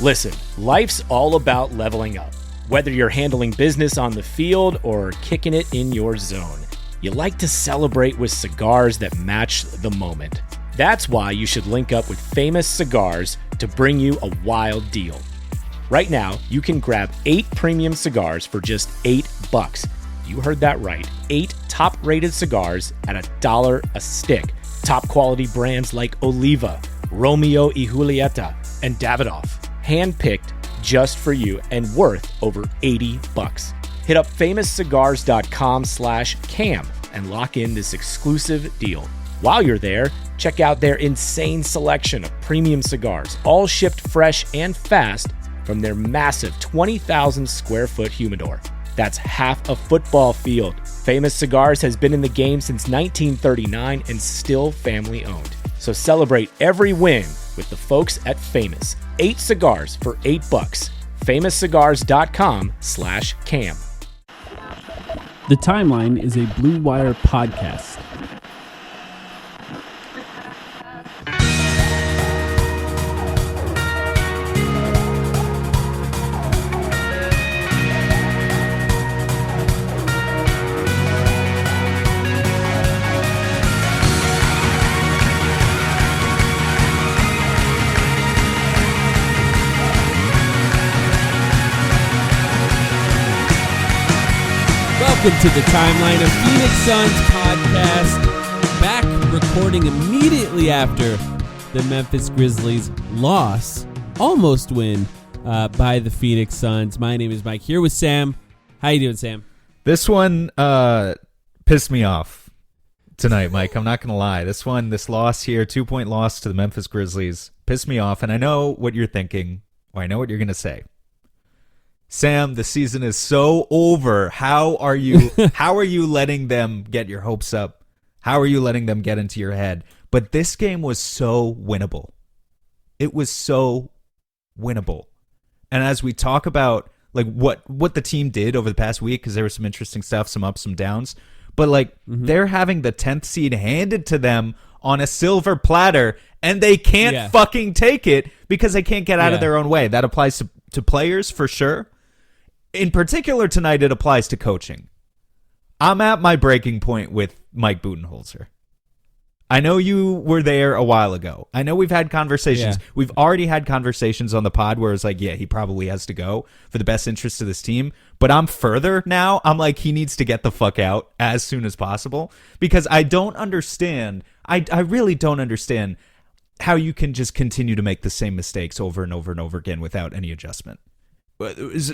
Listen, life's all about leveling up. Whether you're handling business on the field or kicking it in your zone, you like to celebrate with cigars that match the moment. That's why you should link up with Famous Cigars to bring you a wild deal. Right now, you can grab 8 premium cigars for just $8. You heard that right. 8 top-rated cigars at $1 a stick. Top quality brands like Oliva, Romeo y Julieta, and Davidoff. Handpicked just for you and worth over $80. Hit up famouscigars.com/cam and lock in this exclusive deal. While you're there, check out their insane selection of premium cigars, all shipped fresh and fast from their massive 20,000 square foot humidor. That's half a football field. Famous Cigars has been in the game since 1939 and still family owned. So celebrate every win with the folks at Famous. 8 cigars for $8. famouscigars.com/cam. The Timeline is a Blue Wire podcast. Welcome to the Timeline, a Phoenix Suns podcast, back recording immediately after the Memphis Grizzlies loss, almost win, by the Phoenix Suns. My name is Mike, here with Sam. How you doing, Sam? This one pissed me off tonight, Mike. I'm not going to lie. This loss here, 2-point loss to the Memphis Grizzlies, pissed me off, and I know what you're thinking, or I know what you're going to say. Sam, the season is so over. How are you letting them get your hopes up? How are you letting them get into your head? But this game was so winnable. It was so winnable. And as we talk about like what the team did over the past week, because there was some interesting stuff, some ups, some downs, but they're having the 10th seed handed to them on a silver platter, and they can't fucking take it because they can't get out of their own way. That applies to players for sure. In particular tonight, it applies to coaching. I'm at my breaking point with Mike Budenholzer. I know you were there a while ago. I know we've had conversations. Yeah. We've already had conversations on the pod where it's like, yeah, he probably has to go for the best interest of this team. But I'm further now. I'm like, he needs to get the fuck out as soon as possible because I don't understand. I really don't understand how you can just continue to make the same mistakes over and over and over again without any adjustment.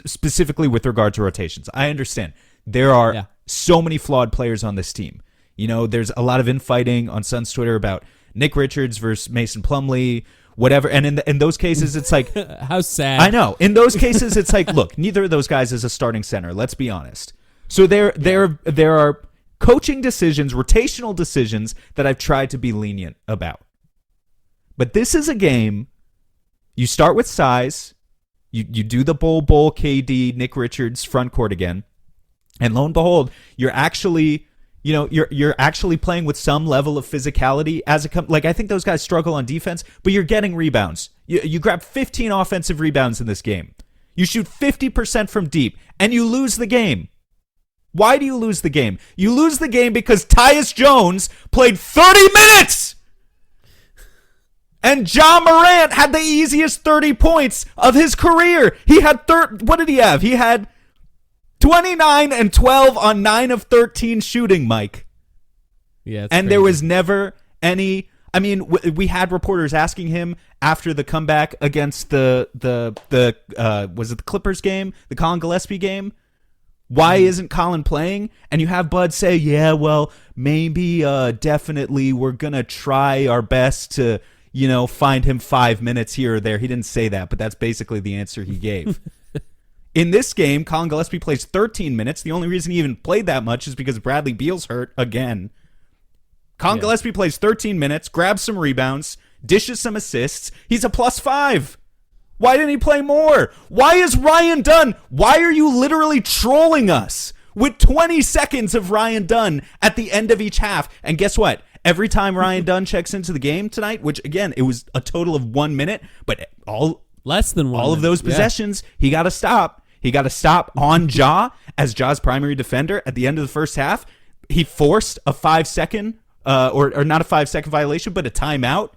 Specifically with regard to rotations. I understand there are so many flawed players on this team. You know, there's a lot of infighting on Suns Twitter about Nick Richards versus Mason Plumlee, whatever. And in those cases, it's like... How sad. I know. In those cases, it's like, look, neither of those guys is a starting center. Let's be honest. So there are coaching decisions, rotational decisions that I've tried to be lenient about. But this is a game, you start with size... You do the Bull KD Nick Richards front court again, and lo and behold, you're actually playing with some level of physicality as it comes. Like I think those guys struggle on defense, but you're getting rebounds. You grab 15 offensive rebounds in this game. You shoot 50% from deep, and you lose the game. Why do you lose the game? You lose the game because Tyus Jones played 30 minutes. And Ja Morant had the easiest 30 points of his career. He had what did he have? He had 29 and 12 on 9 of 13 shooting, Mike. Yeah, and crazy. There was never any. I mean, we had reporters asking him after the comeback against the was it the Clippers game, the Colin Gillespie game? Why isn't Colin playing? And you have Bud say, yeah, well, maybe, definitely, we're gonna try our best to. Find him 5 minutes here or there. He didn't say that, but that's basically the answer he gave. In this game, Colin Gillespie plays 13 minutes. The only reason he even played that much is because Bradley Beal's hurt again. Colin Gillespie plays 13 minutes, grabs some rebounds, dishes some assists. He's a +5. Why didn't he play more? Why is Ryan Dunn? Why are you literally trolling us with 20 seconds of Ryan Dunn at the end of each half? And guess what? Every time Ryan Dunn checks into the game tonight, which, again, it was a total of 1 minute, but all Less than 1 All of minute. those possessions, he got to stop. He got to stop on Ja as Ja's primary defender at the end of the first half. He forced a 5-second, or not a 5-second violation, but a timeout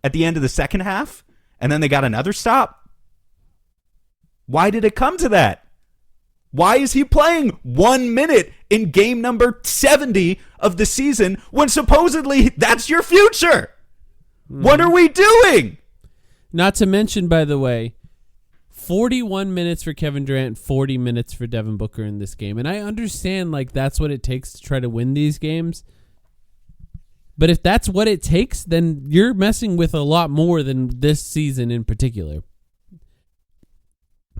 at the end of the second half, and then they got another stop. Why did it come to that? Why is he playing 1 minute in game number 70 of the season when supposedly that's your future? What are we doing? Not to mention, by the way, 41 minutes for Kevin Durant, 40 minutes for Devin Booker in this game. And I understand, like, that's what it takes to try to win these games. But if that's what it takes, then you're messing with a lot more than this season in particular.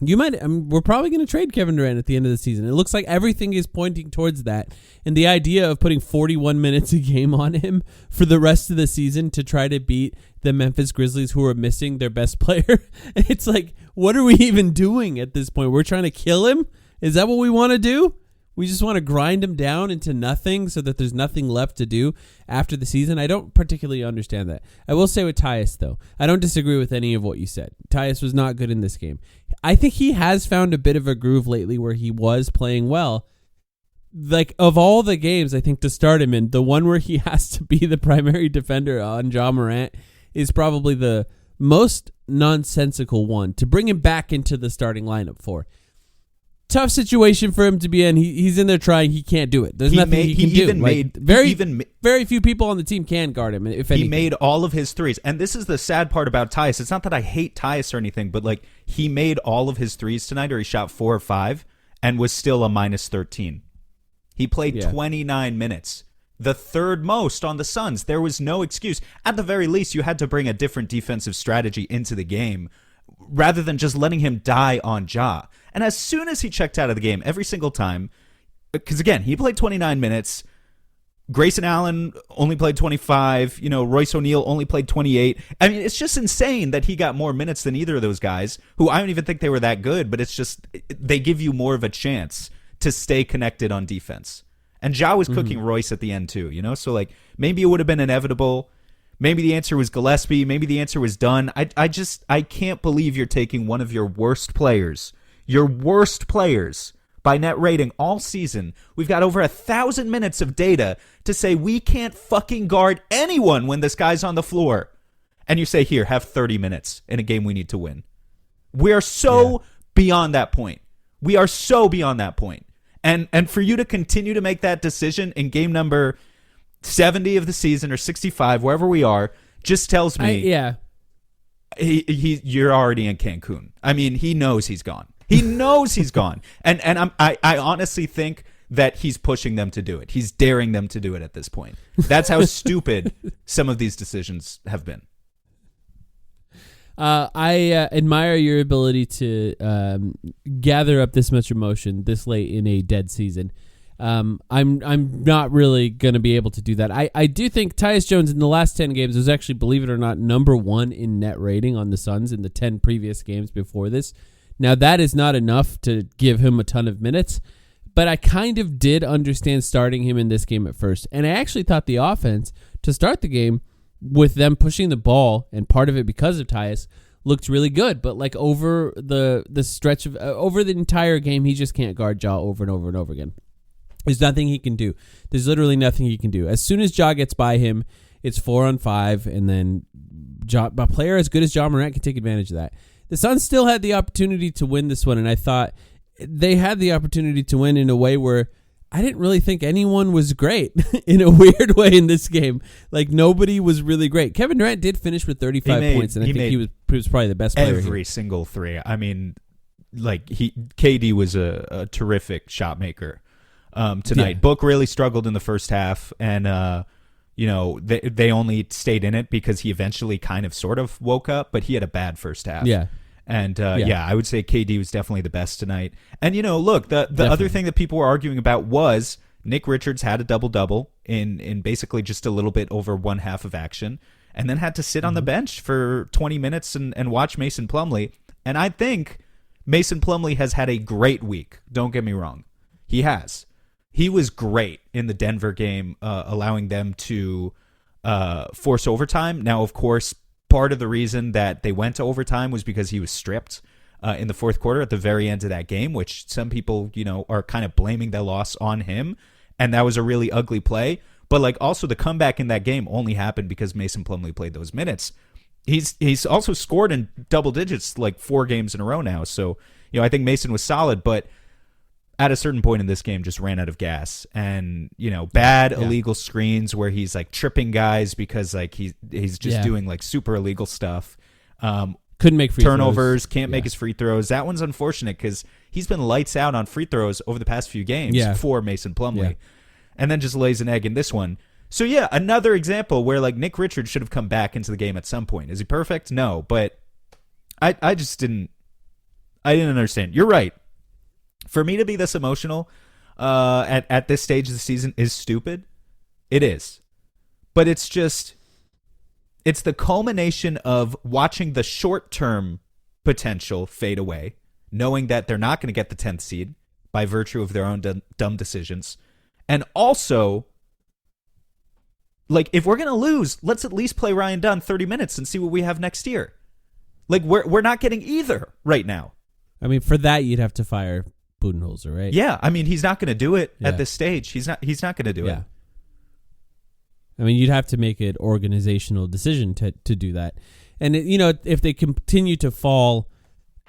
We're probably going to trade Kevin Durant at the end of the season. It looks like everything is pointing towards that. And the idea of putting 41 minutes a game on him for the rest of the season to try to beat the Memphis Grizzlies, who are missing their best player, it's like, what are we even doing at this point? We're trying to kill him? Is that what we want to do? We just want to grind him down into nothing so that there's nothing left to do after the season? I don't particularly understand that. I will say with Tyus, though, I don't disagree with any of what you said. Tyus was not good in this game. I think he has found a bit of a groove lately where he was playing well. Like, of all the games, I think, to start him in, the one where he has to be the primary defender on Ja Morant is probably the most nonsensical one to bring him back into the starting lineup for. Tough situation for him to be in. He's in there trying. He can't do it. There's nothing he can do. Very few people on the team can guard him, if anything. He made all of his threes. And this is the sad part about Tyus. It's not that I hate Tyus or anything, but like, he made all of his threes tonight, or he shot 4 or 5 and was still a minus 13. He played 29 minutes. The third most on the Suns. There was no excuse. At the very least, you had to bring a different defensive strategy into the game rather than just letting him die on Ja. And as soon as he checked out of the game, every single time, because again, he played 29 minutes. Grayson Allen only played 25. Royce O'Neal only played 28. I mean, it's just insane that he got more minutes than either of those guys, who I don't even think they were that good, but it's just, they give you more of a chance to stay connected on defense. And Ja was cooking Royce at the end too, So like, maybe it would have been inevitable. Maybe the answer was Gillespie. Maybe the answer was Dunn. I can't believe you're taking one of your worst players by net rating all season. We've got over 1,000 minutes of data to say we can't fucking guard anyone when this guy's on the floor. And you say, here, have 30 minutes in a game we need to win. We are so beyond that point. We are so beyond that point. And for you to continue to make that decision in game number 70 of the season or 65, wherever we are, just tells me you're already in Cancun. I mean, he knows he's gone. He knows he's gone. And I honestly think that he's pushing them to do it. He's daring them to do it at this point. That's how stupid some of these decisions have been. I admire your ability to gather up this much emotion this late in a dead season. I'm not really going to be able to do that. I do think Tyus Jones in the last 10 games was actually, believe it or not, number 1 in net rating on the Suns in the 10 previous games before this. Now, that is not enough to give him a ton of minutes, but I kind of did understand starting him in this game at first. And I actually thought the offense to start the game with them pushing the ball, and part of it because of Tyus, looked really good. But like over the stretch of over the entire game, he just can't guard Ja over and over and over again. There's nothing he can do. There's literally nothing he can do. As soon as Ja gets by him, it's 4-on-5, and then a player as good as Ja Morant can take advantage of that. The Suns still had the opportunity to win this one, and I thought they had the opportunity to win in a way where I didn't really think anyone was great in a weird way in this game. Like, nobody was really great. Kevin Durant did finish with 35 points, and I think he was probably the best player every single three. I mean, like, KD was a terrific shot maker tonight. Yeah. Book really struggled in the first half, and they only stayed in it because he eventually kind of sort of woke up, but he had a bad first half. Yeah. And I would say KD was definitely the best tonight. And look, the other thing that people were arguing about was Nick Richards had a double-double in basically just a little bit over one half of action, and then had to sit on the bench for 20 minutes and watch Mason Plumlee. And I think Mason Plumlee has had a great week. Don't get me wrong. He has. He was great in the Denver game, allowing them to force overtime. Now, of course, part of the reason that they went to overtime was because he was stripped in the fourth quarter at the very end of that game, which some people, are kind of blaming the loss on him. And that was a really ugly play. But like also the comeback in that game only happened because Mason Plumlee played those minutes. He's also scored in double digits like 4 games in a row now. So, I think Mason was solid, but at a certain point in this game just ran out of gas. And, bad illegal screens where he's like tripping guys because like he's just doing like super illegal stuff. Couldn't make free turnovers, throws. can't make his free throws. That one's unfortunate because he's been lights out on free throws over the past few games for Mason Plumlee, and then just lays an egg in this one. So yeah, another example where like Nick Richards should have come back into the game at some point. Is he perfect? No, but I just didn't understand. You're right. For me to be this emotional at this stage of the season is stupid. It is, but it's the culmination of watching the short-term potential fade away, knowing that they're not going to get the 10th seed by virtue of their own dumb decisions. And also, like, if we're going to lose, let's at least play Ryan Dunn 30 minutes and see what we have next year. Like, we're not getting either right now. I mean, for that, you'd have to fire Budenholzer, right? Yeah, I mean, he's not going to do it at this stage. He's not going to do it. I mean, you'd have to make an organizational decision to do that. And, if they continue to fall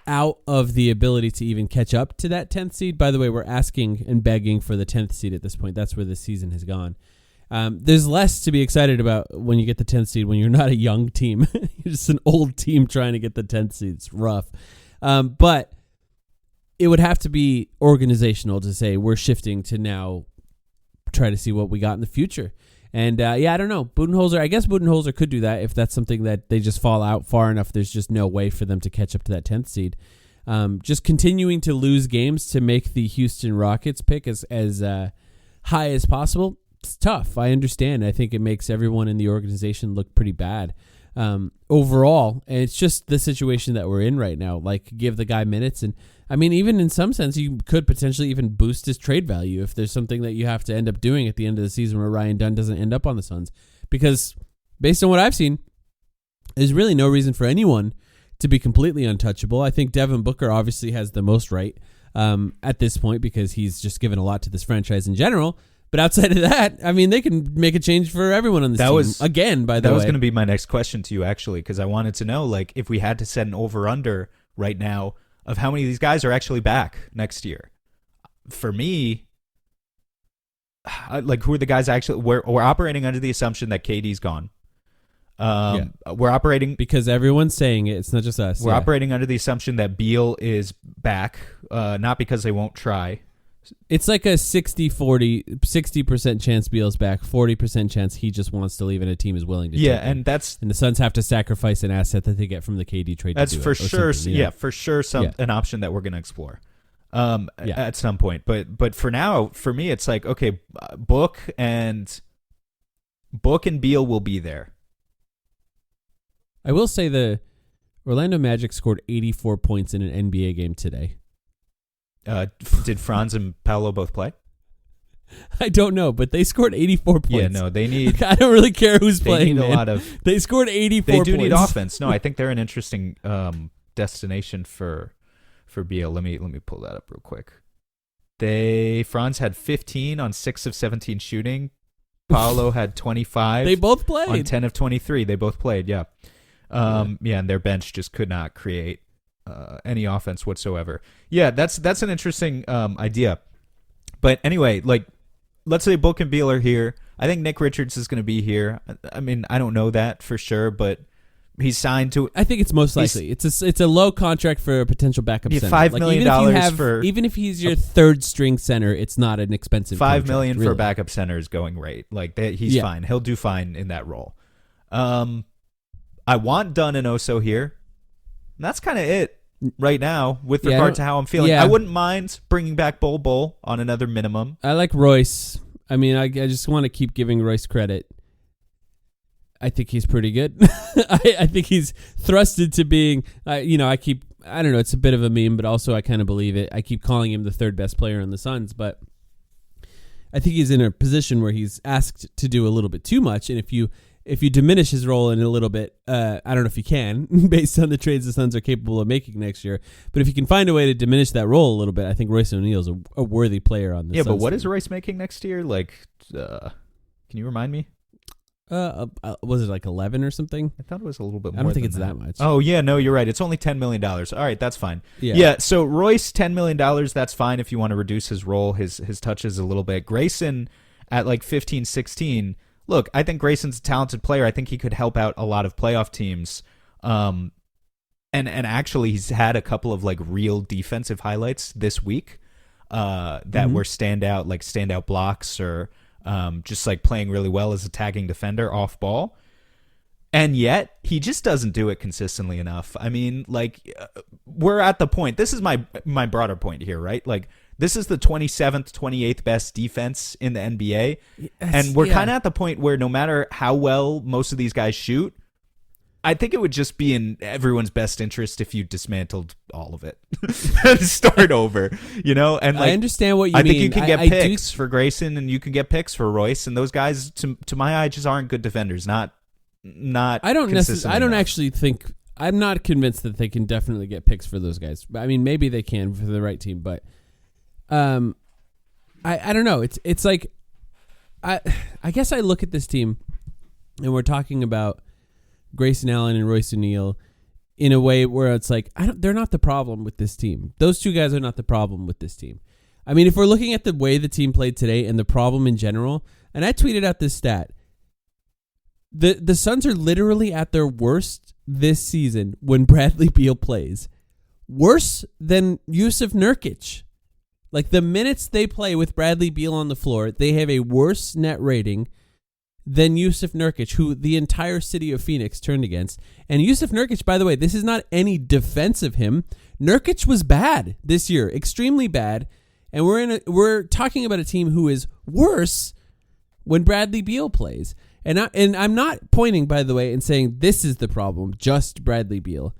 out of the ability to even catch up to that 10th seed, by the way, we're asking and begging for the 10th seed at this point. That's where the season has gone. There's less to be excited about when you get the 10th seed when you're not a young team. You're just an old team trying to get the 10th seed. It's rough. But it would have to be organizational to say we're shifting to now try to see what we got in the future. And, I don't know. Budenholzer, I guess Budenholzer could do that if that's something that they just fall out far enough. There's just no way for them to catch up to that 10th seed. Just continuing to lose games to make the Houston Rockets pick as high as possible, it's tough. I understand. I think it makes everyone in the organization look pretty bad overall. And it's just the situation that we're in right now. Like, give the guy minutes. And, I mean, even in some sense, you could potentially even boost his trade value if there's something that you have to end up doing at the end of the season where Ryan Dunn doesn't end up on the Suns. Because based on what I've seen, there's really no reason for anyone to be completely untouchable. I think Devin Booker obviously has the most right at this point because he's just given a lot to this franchise in general. But outside of that, I mean, they can make a change for everyone on this team. Again, by the way. That was going to be my next question to you, actually, because I wanted to know, like, if we had to set an over-under right now of how many of these guys are actually back next year. For me, like, who are the guys actually... We're operating under the assumption that KD's gone. We're operating... Because everyone's saying it. It's not just us. We're operating under the assumption that Beal is back, not because they won't try. It's like a 60% chance Beal's back, 40% chance he just wants to leave and a team is willing to take him. And the Suns have to sacrifice an asset that they get from the KD trade. That's for sure. For sure, an option that we're going to explore at some point. But for now, for me, it's like, okay, Book and Beal will be there. I will say the Orlando Magic scored 84 points in an NBA game today. Did Franz and Paolo both play? I don't know, but they scored 84 points. Yeah, no, they need... I don't really care who's playing, a lot of... They scored 84 points. They do need offense. No, I think they're an interesting destination for Beal. Let me pull that up real quick. Franz had 15 on 6 of 17 shooting. Paolo had 25. They both played. On 10 of 23. They both played, yeah. And their bench just could not create any offense whatsoever. Yeah, that's an interesting idea. But anyway, like, let's say Book and Beal are here. I think Nick Richards is going to be here. I mean, I don't know that for sure, but he's signed to... I think it's most likely. It's a low contract for a potential backup center. $5 million for... Even if he's your third string center, it's not an expensive $5 million really. For a backup center is going rate. Like, he's fine. He'll do fine in that role. I want Dunn and Oso here. And that's kind of it right now with regard to how I'm feeling. I wouldn't mind bringing back Bol on another minimum. I like Royce. I mean, I just want to keep giving Royce credit. I think he's pretty good. I think he's thrusted to being, I don't know, it's a bit of a meme, but also I kind of believe it. I keep calling him the third best player on the Suns, but I think he's in a position where he's asked to do a little bit too much. And if you if you diminish his role in a little bit, I don't know if you can, based on the trades the Suns are capable of making next year. But if you can find a way to diminish that role a little bit, I think Royce O'Neal is a worthy player on this. Yeah, but Suns what team. is Royce making next year? Like, can you remind me? Was it like 11 or something? I thought it was a little bit more. I don't think than it's that much. Oh, yeah, no, you're right. It's only $10 million. All right, that's fine. Yeah. So Royce, $10 million, that's fine if you want to reduce his role, his touches a little bit. Grayson at like 15, 16. Look, I think Grayson's a talented player. I think he could help out a lot of playoff teams. And actually, he's had a couple of like real defensive highlights this week that were standout blocks or just like playing really well as a tagging defender off ball. And yet he just doesn't do it consistently enough. I mean, like we're at the point. This is my broader point here, right? Like this is the 27th, 28th best defense in the NBA. And we're kind of at the point where no matter how well most of these guys shoot, I think it would just be in everyone's best interest if you dismantled all of it and start over, you know? And like, I understand what you mean. I think you can get picks for Grayson and you can get picks for Royce, and those guys, to my eye, just aren't good defenders. I don't actually think, I'm not convinced that they can definitely get picks for those guys. I mean, maybe they can for the right team, but I don't know. It's like, I guess I look at this team and we're talking about Grayson Allen and Royce O'Neal in a way where it's like, they're not the problem with this team. Those two guys are not the problem with this team. I mean, if we're looking at the way the team played today and the problem in general, and I tweeted out this stat, the Suns are literally at their worst this season when Bradley Beal plays. Worse than Jusuf Nurkic. Like the minutes they play with Bradley Beal on the floor, they have a worse net rating than Jusuf Nurkic, who the entire city of Phoenix turned against. And Jusuf Nurkic, by the way, this is not any defense of him. Nurkic was bad this year, extremely bad. And we're talking about a team who is worse when Bradley Beal plays. And I'm not pointing, by the way, and saying this is the problem, just Bradley Beal.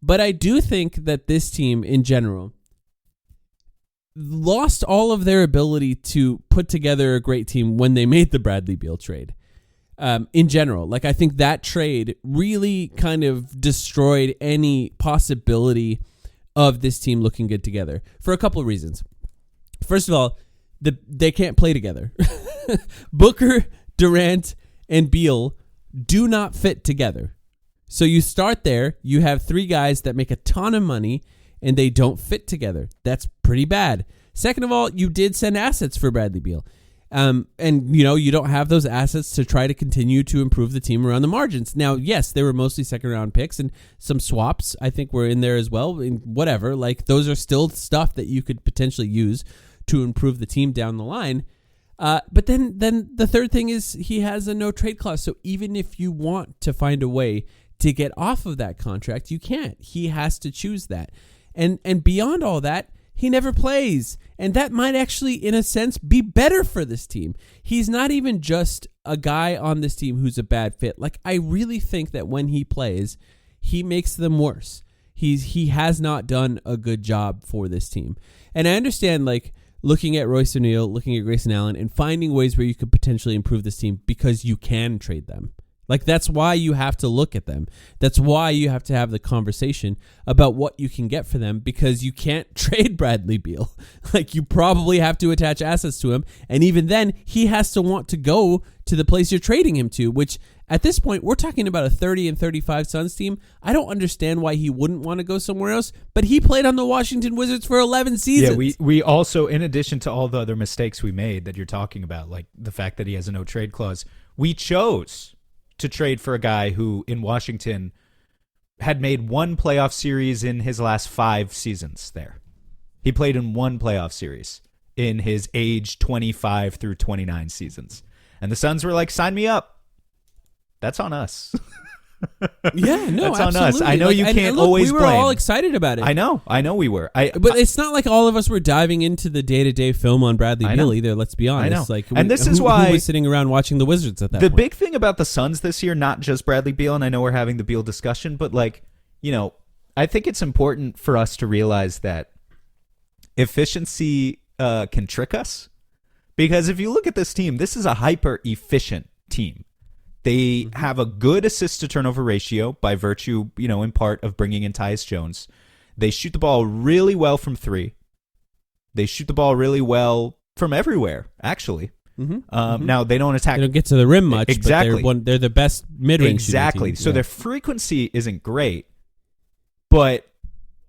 But I do think that this team in general lost all of their ability to put together a great team when they made the Bradley Beal trade. In general, like I think that trade really kind of destroyed any possibility of this team looking good together for a couple of reasons. First of all, they can't play together. Booker, Durant, and Beal do not fit together. So you start there, you have three guys that make a ton of money and they don't fit together. That's pretty bad. Second of all, you did send assets for Bradley Beal. And, you know, you don't have those assets to try to continue to improve the team around the margins. Now, yes, they were mostly second-round picks, and some swaps, I think, were in there as well. And whatever, like, those are still stuff that you could potentially use to improve the team down the line. But then the third thing is he has a no-trade clause. So even if you want to find a way to get off of that contract, you can't. He has to choose that. And beyond all that, he never plays. And that might actually, in a sense, be better for this team. He's not even just a guy on this team who's a bad fit. Like, I really think that when he plays, he makes them worse. He has not done a good job for this team. And I understand, like, looking at Royce O'Neal, looking at Grayson Allen, and finding ways where you could potentially improve this team because you can trade them. Like, that's why you have to look at them. That's why you have to have the conversation about what you can get for them, because you can't trade Bradley Beal. Like, you probably have to attach assets to him. And even then, he has to want to go to the place you're trading him to, which at this point, we're talking about a 30 and 35 Suns team. I don't understand why he wouldn't want to go somewhere else, but he played on the Washington Wizards for 11 seasons. Yeah, we also, in addition to all the other mistakes we made that you're talking about, like the fact that he has a no-trade clause, we chose to trade for a guy who in Washington had made one playoff series in his last 5 seasons there. He played in one playoff series in his age 25 through 29 seasons. And the Suns were like, sign me up. That's on us. Yeah, no, that's absolutely. on us. I know like, you can't look, always we were blame. all excited about it. I know we were. But it's not like all of us were diving into the day-to-day film on Bradley Beal either, let's be honest. I know. Like, and this is why who was sitting around watching the Wizards at that point. The big thing about the Suns this year, not just Bradley Beal, and I know we're having the Beal discussion, but like, you know, I think it's important for us to realize that efficiency can trick us. Because if you look at this team, this is a hyper-efficient team. They have a good assist to turnover ratio by virtue, in part of bringing in Tyus Jones. They shoot the ball really well from three. They shoot the ball really well from everywhere, actually. Now, they don't attack. They don't get to the rim much, exactly. but they're the best mid-range Exactly. shooting team. So their frequency isn't great, but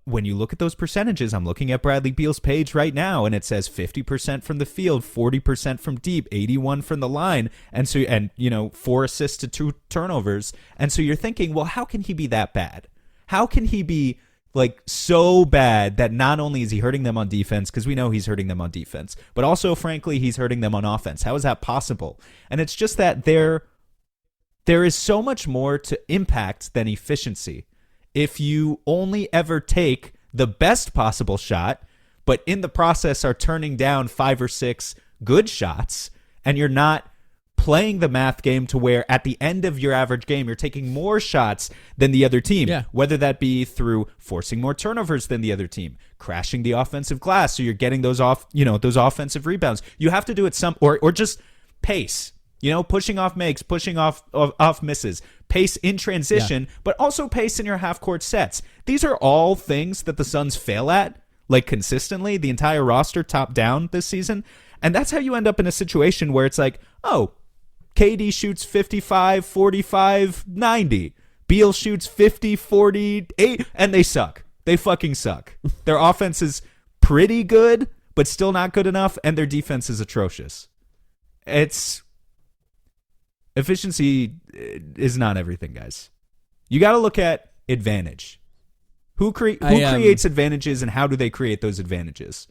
when you look at those percentages, I'm looking at Bradley Beal's page right now, and it says 50% from the field, 40% from deep, 81 from the line, and 4 assists to 2 turnovers. And so you're thinking, well, how can he be that bad? How can he be so bad that not only is he hurting them on defense, because we know he's hurting them on defense, but also, frankly, he's hurting them on offense? How is that possible? And it's just that there is so much more to impact than efficiency. If you only ever take the best possible shot, but in the process are turning down 5 or 6 good shots, and you're not playing the math game to where at the end of your average game, you're taking more shots than the other team, whether that be through forcing more turnovers than the other team, crashing the offensive glass, so you're getting those those offensive rebounds. You have to do it or just pace, pushing off makes, pushing off misses, pace in transition, but also pace in your half-court sets. These are all things that the Suns fail at, consistently, the entire roster top down this season. And that's how you end up in a situation where it's KD shoots 55, 45, 90. Beal shoots 50, 48, and they suck. They fucking suck. Their offense is pretty good, but still not good enough, and their defense is atrocious. Efficiency is not everything, guys. You got to look at advantage. Who creates advantages, and how do they create those advantages?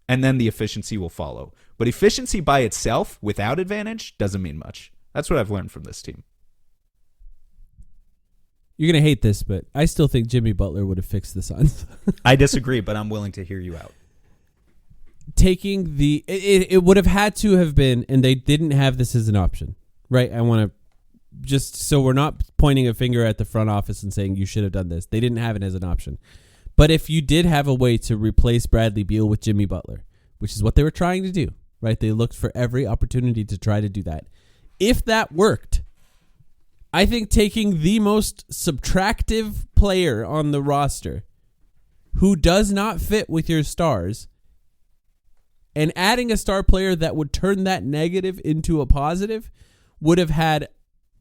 And then the efficiency will follow. But efficiency by itself, without advantage, doesn't mean much. That's what I've learned from this team. You're going to hate this, but I still think Jimmy Butler would have fixed the Suns. I disagree, but I'm willing to hear you out. Taking it would have had to have been, and they didn't have this as an option, right? I want to, just so we're not pointing a finger at the front office and saying you should have done this. They didn't have it as an option. But if you did have a way to replace Bradley Beal with Jimmy Butler, which is what they were trying to do, right? They looked for every opportunity to try to do that. If that worked, I think taking the most subtractive player on the roster who does not fit with your stars and adding a star player that would turn that negative into a positive would have had,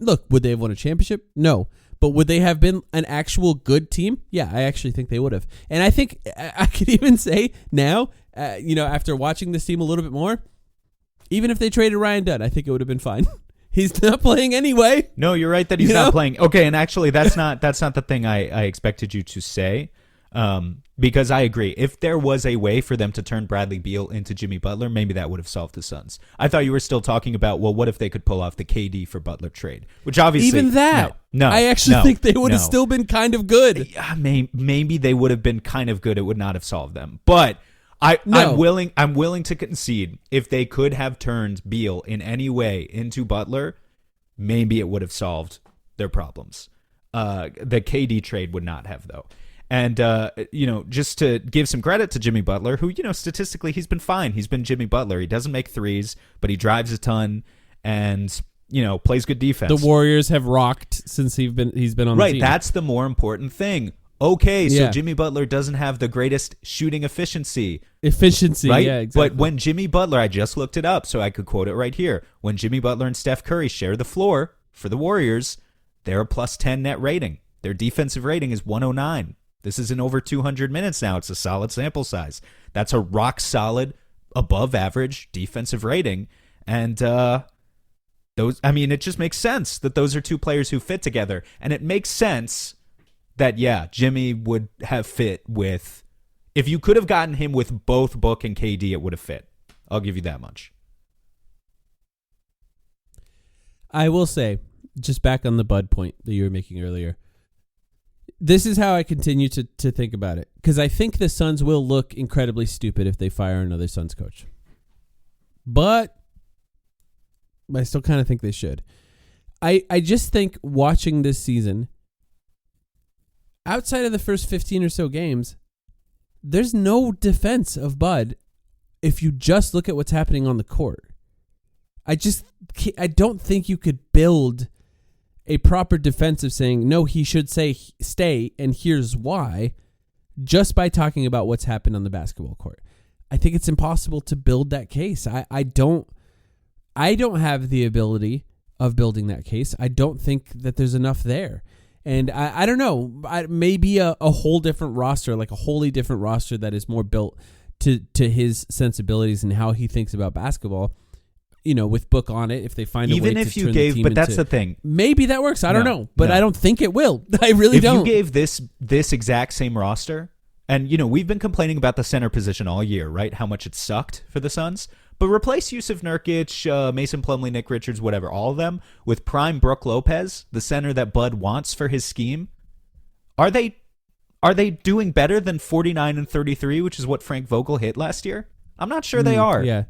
look, would they have won a championship? No. But would they have been an actual good team? Yeah, I actually think they would have. And I think I could even say now, after watching this team a little bit more, even if they traded Ryan Dunn, I think it would have been fine. He's not playing anyway. No, you're right that he's not playing. Okay, and actually that's not the thing I expected you to say. Because I agree. If there was a way for them to turn Bradley Beal into Jimmy Butler, maybe that would have solved the Suns. I thought you were still talking about, well, what if they could pull off the KD for Butler trade? Which obviously... Even that. No. I actually think they would have still been kind of good. Yeah, maybe they would have been kind of good. It would not have solved them. But I'm willing to concede if they could have turned Beal in any way into Butler, maybe it would have solved their problems. The KD trade would not have, though. And, just to give some credit to Jimmy Butler, who, statistically, he's been fine. He's been Jimmy Butler. He doesn't make threes, but he drives a ton and, plays good defense. The Warriors have rocked since he's been on the team. Right, that's the more important thing. Okay, so Jimmy Butler doesn't have the greatest shooting efficiency. Right? Yeah, exactly. But when Jimmy Butler, I just looked it up, so I could quote it right here. When Jimmy Butler and Steph Curry share the floor for the Warriors, they're a plus 10 net rating. Their defensive rating is 109. This is in over 200 minutes now. It's a solid sample size. That's a rock solid, above average defensive rating. And it just makes sense that those are two players who fit together. And it makes sense that, Jimmy would have fit with, if you could have gotten him with both Book and KD, it would have fit. I'll give you that much. I will say, just back on the Bud point that you were making earlier, this is how I continue to think about it, because I think the Suns will look incredibly stupid if they fire another Suns coach. But I still kind of think they should. I just think watching this season, outside of the first 15 or so games, there's no defense of Bud if you just look at what's happening on the court. I don't think you could build a proper defense of saying, no, he should say stay, and here's why, just by talking about what's happened on the basketball court. I think it's impossible to build that case. I don't have the ability of building that case. I don't think that there's enough there. And I don't know, maybe a whole different roster, like a wholly different roster that is more built to his sensibilities and how he thinks about basketball, with Book on it, if they find a way to turn the team into... Even if you gave, but that's the thing. Maybe that works. I don't know, but I don't think it will. I really don't. If you gave this exact same roster, and, we've been complaining about the center position all year, right? How much it sucked for the Suns. But replace Yusuf Nurkic, Mason Plumlee, Nick Richards, whatever, all of them, with prime Brook Lopez, the center that Bud wants for his scheme. Are they doing better than 49 and 33, which is what Frank Vogel hit last year? I'm not sure they are. Yeah.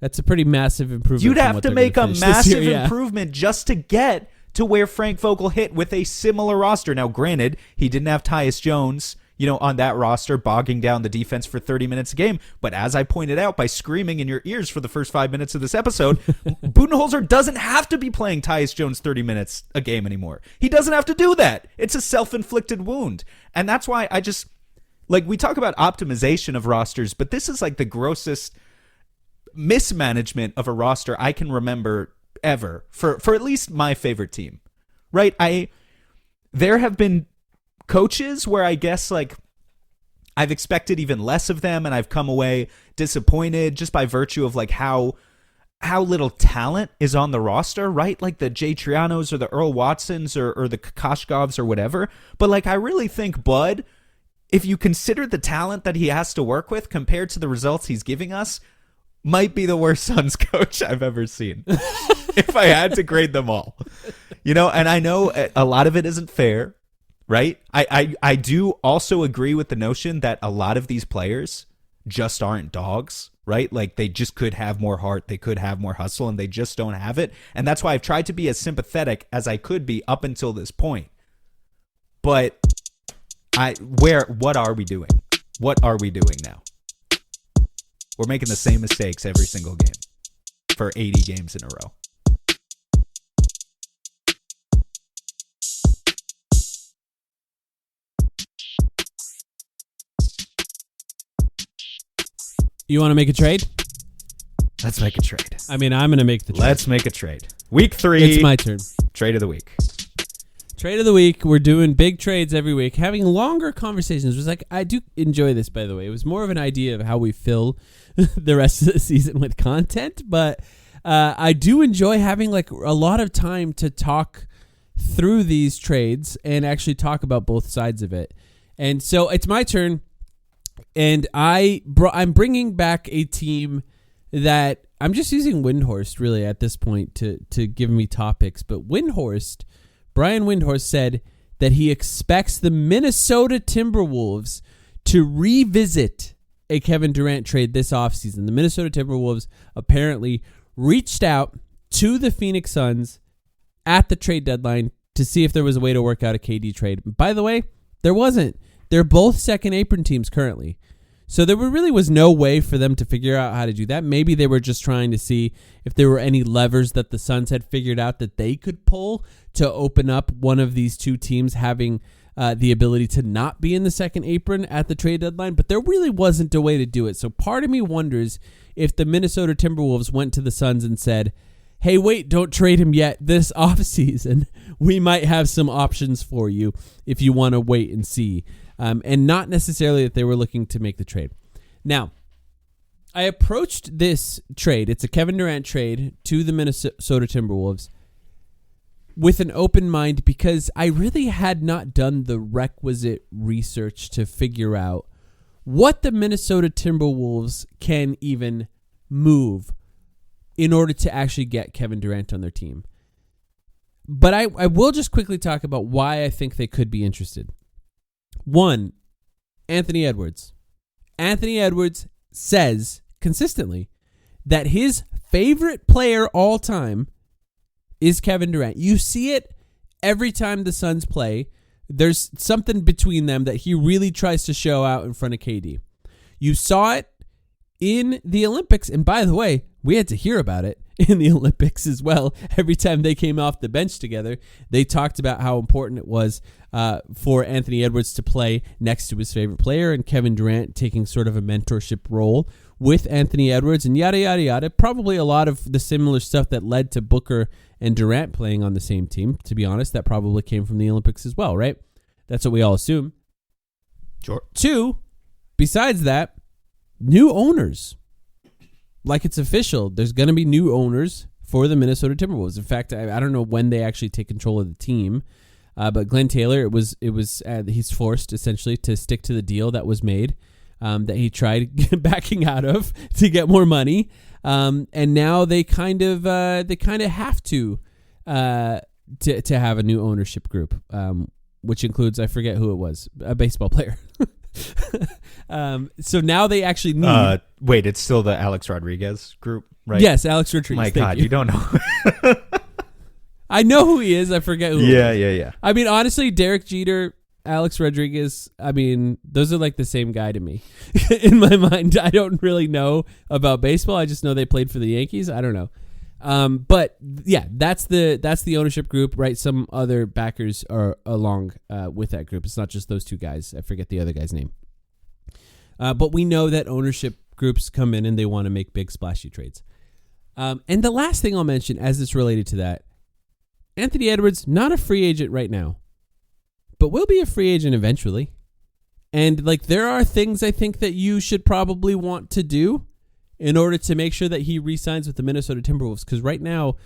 That's a pretty massive improvement. You'd have to make a massive improvement just to get to where Frank Vogel hit with a similar roster. Now, granted, he didn't have Tyus Jones, on that roster, bogging down the defense for 30 minutes a game. But as I pointed out by screaming in your ears for the first 5 minutes of this episode, Budenholzer doesn't have to be playing Tyus Jones 30 minutes a game anymore. He doesn't have to do that. It's a self-inflicted wound. And that's why I just, we talk about optimization of rosters, but this is like the grossest mismanagement of a roster I can remember ever for at least my favorite team, right? There have been coaches where I guess I've expected even less of them and I've come away disappointed just by virtue of how little talent is on the roster, right? Like the Jay Trianos or the Earl Watsons or the Kokoshkovs or whatever. But I really think Bud, if you consider the talent that he has to work with compared to the results he's giving us, might be the worst Suns coach I've ever seen. If I had to grade them all. And I know a lot of it isn't fair. Right? I do also agree with the notion that a lot of these players just aren't dogs, right? They just could have more heart, they could have more hustle, and they just don't have it. And that's why I've tried to be as sympathetic as I could be up until this point. But what are we doing? What are we doing now? We're making the same mistakes every single game for 80 games in a row. You want to make a trade? Let's make a trade. I mean, I'm going to make the trade. Let's make a trade. Week 3. It's my turn. Trade of the week. Trade of the week. We're doing big trades every week, having longer conversations. It was I do enjoy this, by the way. It was more of an idea of how we fill the rest of the season with content, but I do enjoy having a lot of time to talk through these trades and actually talk about both sides of it. And so it's my turn. And I'm bringing back a team that I'm just using Windhorst really at this point to give me topics. But Brian Windhorst said that he expects the Minnesota Timberwolves to revisit a Kevin Durant trade this offseason. The Minnesota Timberwolves apparently reached out to the Phoenix Suns at the trade deadline to see if there was a way to work out a KD trade. By the way, there wasn't. They're both second apron teams currently. So there really was no way for them to figure out how to do that. Maybe they were just trying to see if there were any levers that the Suns had figured out that they could pull to open up one of these two teams having the ability to not be in the second apron at the trade deadline. But there really wasn't a way to do it. So part of me wonders if the Minnesota Timberwolves went to the Suns and said, hey, wait, don't trade him yet this offseason. We might have some options for you if you want to wait and see. And not necessarily that they were looking to make the trade. Now, I approached this trade, it's a Kevin Durant trade to the Minnesota Timberwolves, with an open mind because I really had not done the requisite research to figure out what the Minnesota Timberwolves can even move in order to actually get Kevin Durant on their team. But I will just quickly talk about why I think they could be interested. One, Anthony Edwards. Anthony Edwards says consistently that his favorite player all time is Kevin Durant. You see it every time the Suns play. There's something between them that he really tries to show out in front of KD. You saw it in the Olympics. And by the way, we had to hear about it in the Olympics as well. Every time they came off the bench together, they talked about how important it was for Anthony Edwards to play next to his favorite player, and Kevin Durant taking sort of a mentorship role with Anthony Edwards, and yada, yada, yada. Probably a lot of the similar stuff that led to Booker and Durant playing on the same team, to be honest. That probably came from the Olympics as well, right? That's what we all assume. Sure. 2, besides that, new owners. Like, it's official. There's going to be new owners for the Minnesota Timberwolves. In fact, I don't know when they actually take control of the team, but Glenn Taylor, he's forced essentially to stick to the deal that was made, that he tried backing out of to get more money, and now they kind of have to have a new ownership group, which includes, I forget who it was, a baseball player. So now they actually need. Wait, it's still the Alex Rodriguez group, right? Yes, Alex Rodriguez. My God, you don't know. I know who he is. I forget who. Yeah. I mean, honestly, Derek Jeter, Alex Rodriguez, I mean, those are like the same guy to me. In my mind, I don't really know about baseball. I just know they played for the Yankees. I don't know. But yeah, that's the ownership group, right? Some other backers are along with that group. It's not just those two guys. I forget the other guy's name. But we know that ownership groups come in and they want to make big splashy trades. And the last thing I'll mention as it's related to that, Anthony Edwards, not a free agent right now, but will be a free agent eventually. And like, there are things I think that you should probably want to do in order to make sure that he re-signs with the Minnesota Timberwolves. Because right now,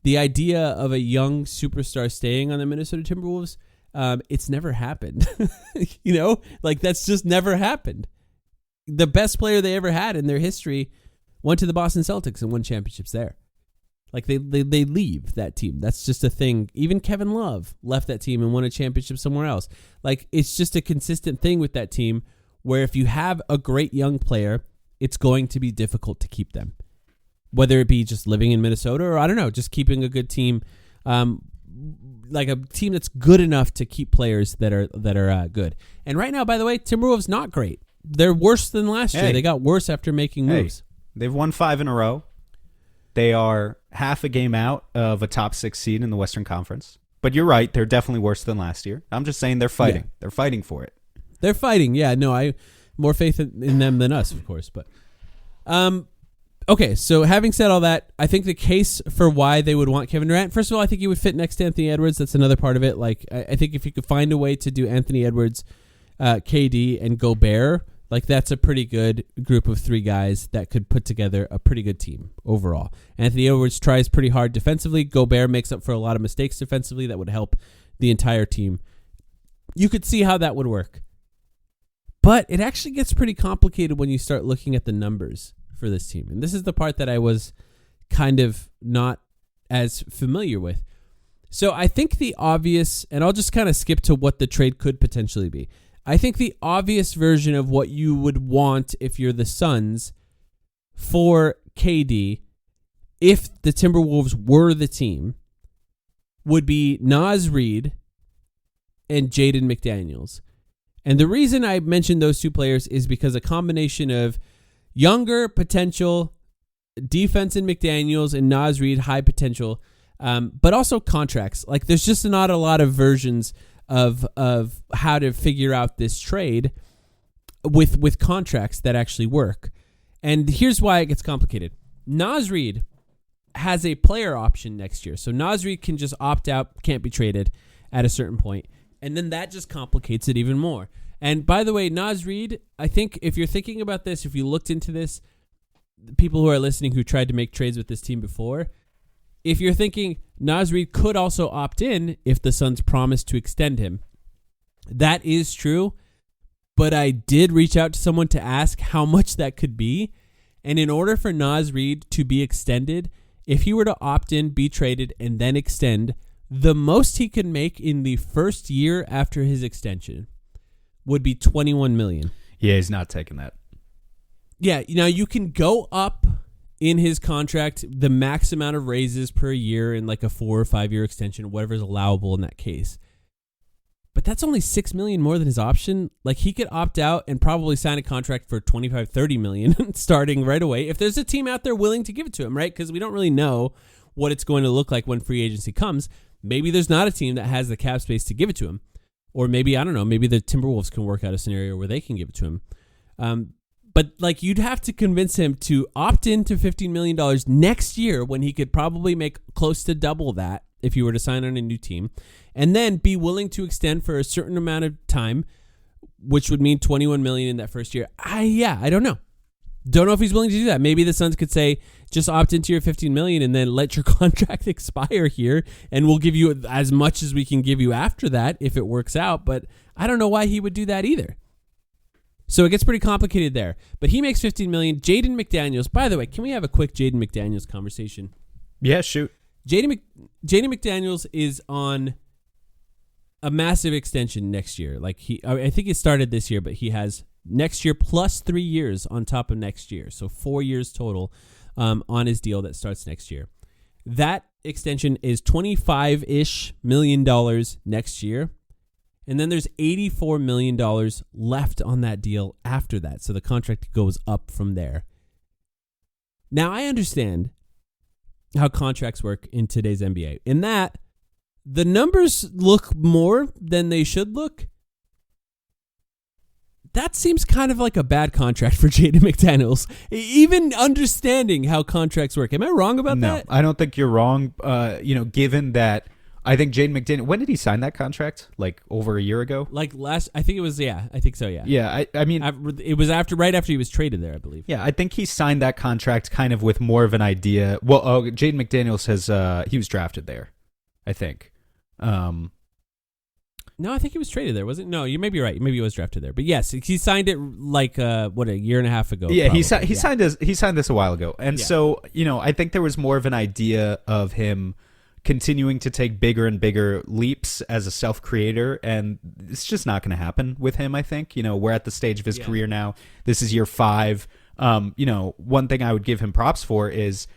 the idea of a young superstar staying on the Minnesota Timberwolves, it's never happened. You know, like, that's just never happened. The best player they ever had in their history went to the Boston Celtics and won championships there. Like, they leave that team. That's just a thing. Even Kevin Love left that team and won a championship somewhere else. Like, it's just a consistent thing with that team where if you have a great young player, it's going to be difficult to keep them. Whether it be just living in Minnesota or, I don't know, just keeping a good team, like a team that's good enough to keep players that are good. And right now, by the way, Timberwolves not great. They're worse than last year. They got worse after making moves. They've won 5 in a row. They are half a game out of a top 6 seed in the Western Conference. But you're right. They're definitely worse than last year. I'm just saying they're fighting. Yeah. They're fighting for it. They're fighting. Yeah, no, I more faith in them than us, of course. But okay, so having said all that, I think the case for why they would want Kevin Durant, first of all, I think he would fit next to Anthony Edwards. That's another part of it. Like, I think if you could find a way to do Anthony Edwards, KD, and Gobert, like, that's a pretty good group of 3 guys that could put together a pretty good team overall. Anthony Edwards tries pretty hard defensively. Gobert makes up for a lot of mistakes defensively that would help the entire team. You could see how that would work. But it actually gets pretty complicated when you start looking at the numbers for this team. And this is the part that I was kind of not as familiar with. So I think the obvious, and I'll just kind of skip to what the trade could potentially be. I think the obvious version of what you would want if you're the Suns for KD, if the Timberwolves were the team, would be Naz Reid and Jaden McDaniels. And the reason I mentioned those 2 players is because a combination of younger potential defense in McDaniels and Naz Reid, high potential, but also contracts. Like, there's just not a lot of versions of how to figure out this trade with contracts that actually work. And here's why it gets complicated. Naz Reid has a player option next year. So Naz Reid can just opt out, can't be traded at a certain point. And then that just complicates it even more. And by the way, Naz Reid, I think if you're thinking about this, if you looked into this, people who are listening who tried to make trades with this team before, if you're thinking Naz Reid could also opt in if the Suns promise to extend him, that is true. But I did reach out to someone to ask how much that could be. And in order for Naz Reid to be extended, if he were to opt in, be traded, and then extend, the most he could make in the first year after his extension would be $21 million. Yeah, he's not taking that. Yeah, now you can go up in his contract the max amount of raises per year in like a 4 or 5 year extension, whatever is allowable in that case. But that's only $6 million more than his option. Like, he could opt out and probably sign a contract for $25-30 million starting right away if there's a team out there willing to give it to him, right? Because we don't really know what it's going to look like when free agency comes. Maybe there's not a team that has the cap space to give it to him. Or maybe, I don't know, maybe the Timberwolves can work out a scenario where they can give it to him. But like, you'd have to convince him to opt into $15 million next year when he could probably make close to double that if you were to sign on a new team, and then be willing to extend for a certain amount of time, which would mean $21 million in that first year. I don't know. Don't know if he's willing to do that. Maybe the Suns could say, just opt into your $15 million and then let your contract expire here, and we'll give you as much as we can give you after that if it works out. But I don't know why he would do that either. So it gets pretty complicated there. But he makes $15 million. Jaden McDaniels. By the way, can we have a quick Jaden McDaniels conversation? Yeah, shoot. Jaden McDaniels is on a massive extension next year. Like, I think he started this year, but he has next year plus 3 years on top of next year. So 4 years total on his deal that starts next year. That extension is $25-ish million next year. And then there's $84 million left on that deal after that. So the contract goes up from there. Now, I understand how contracts work in today's NBA. In that, the numbers look more than they should look. That seems kind of like a bad contract for Jaden McDaniels, even understanding how contracts work. Am I wrong about that? No, I don't think you're wrong. Given that, I think Jaden McDaniels, when did he sign that contract? Like over a year ago? Like I think it was, I think so, yeah. Yeah, I mean... it was right after he was traded there, I believe. Yeah, I think he signed that contract kind of with more of an idea. Well, Jaden McDaniels he was drafted there, I think. No, I think he was traded there, wasn't it? No, you may be right. Maybe he was drafted there. But yes, he signed it like, a year and a half ago. Yeah, he signed this a while ago. And so, I think there was more of an idea of him continuing to take bigger and bigger leaps as a self-creator, and it's just not going to happen with him, I think. We're at the stage of his career now. This is year 5. One thing I would give him props for is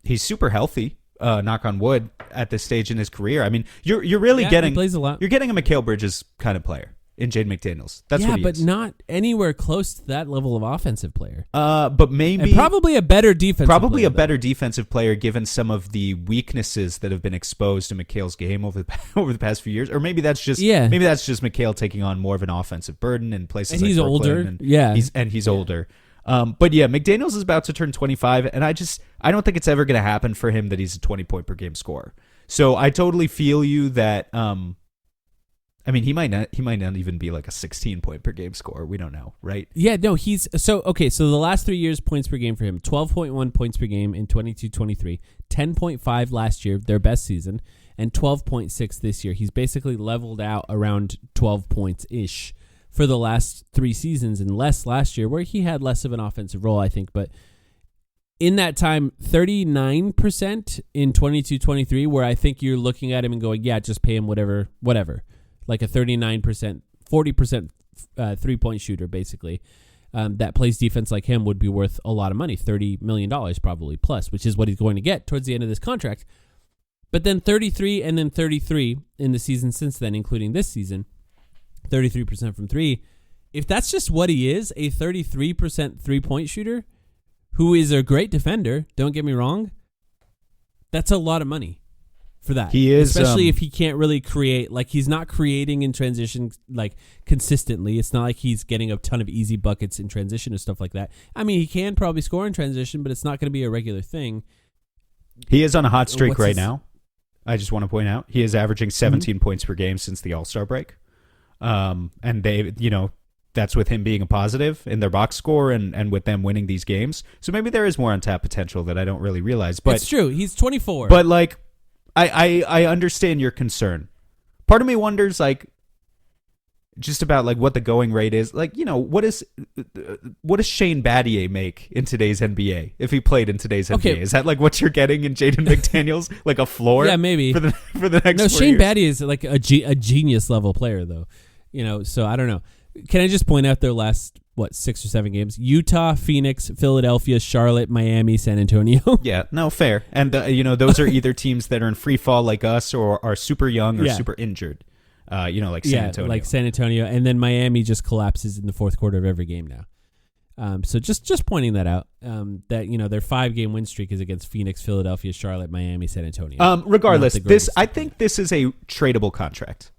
he's super healthy. Knock on wood, at this stage in his career. I mean, you're really getting he plays a lot. You're getting a Mikal Bridges kind of player in Jaden McDaniels. That's what he but is. not anywhere close to that level of offensive player. But maybe and probably a better defensive. Probably player, a better defensive player, given some of the weaknesses that have been exposed to Mikal's game over the past few years. Or maybe that's just Mikal taking on more of an offensive burden in places. And he's like older. And he's older. But yeah, McDaniels is about to turn 25, and I don't think it's ever going to happen for him that he's a 20-point per game scorer. So I totally feel you that, he might not even be like a 16-point per game scorer. We don't know, right? Yeah, no, so the last 3 years points per game for him, 12.1 points per game in 22-23, 10.5 last year, their best season, and 12.6 this year. He's basically leveled out around 12 points-ish for the last 3 seasons, and less last year, where he had less of an offensive role, I think. But in that time, 39% in 22-23, where I think you're looking at him and going, yeah, just pay him whatever. Like a 39%, 40% three-point shooter, basically, that plays defense like him would be worth a lot of money, $30 million probably plus, which is what he's going to get towards the end of this contract. But then 33 and then 33 in the season since then, including this season, 33% from 3. If that's just what he is, a 33% three-point shooter who is a great defender, don't get me wrong, that's a lot of money for that. He is, especially if he can't really create, like he's not creating in transition like consistently. It's not like he's getting a ton of easy buckets in transition or stuff like that. I mean, he can probably score in transition, but it's not going to be a regular thing. He is on a hot streak right now. I just want to point out he is averaging 17 points per game since the All-Star break. And they, that's with him being a positive in their box score and with them winning these games. So maybe there is more untapped potential that I don't really realize. But it's true. He's 24. But like, I understand your concern. Part of me wonders, like, just about like what the going rate is. Like, what does Shane Battier make in today's NBA if he played in today's NBA? Is that like what you're getting in Jaden McDaniels, like a floor? Yeah, maybe for the next. No, 4 Shane years? Battier is like a genius level player, though. So I don't know. Can I just point out their last 6 or 7 games? Utah, Phoenix, Philadelphia, Charlotte, Miami, San Antonio. Yeah, no, fair. And those are either teams that are in free fall like us or are super young or super injured. Like San Antonio. like San Antonio, and then Miami just collapses in the fourth quarter of every game now. So just pointing that out, that their 5-game win streak is against Phoenix, Philadelphia, Charlotte, Miami, San Antonio. Regardless, I think this is a tradable contract.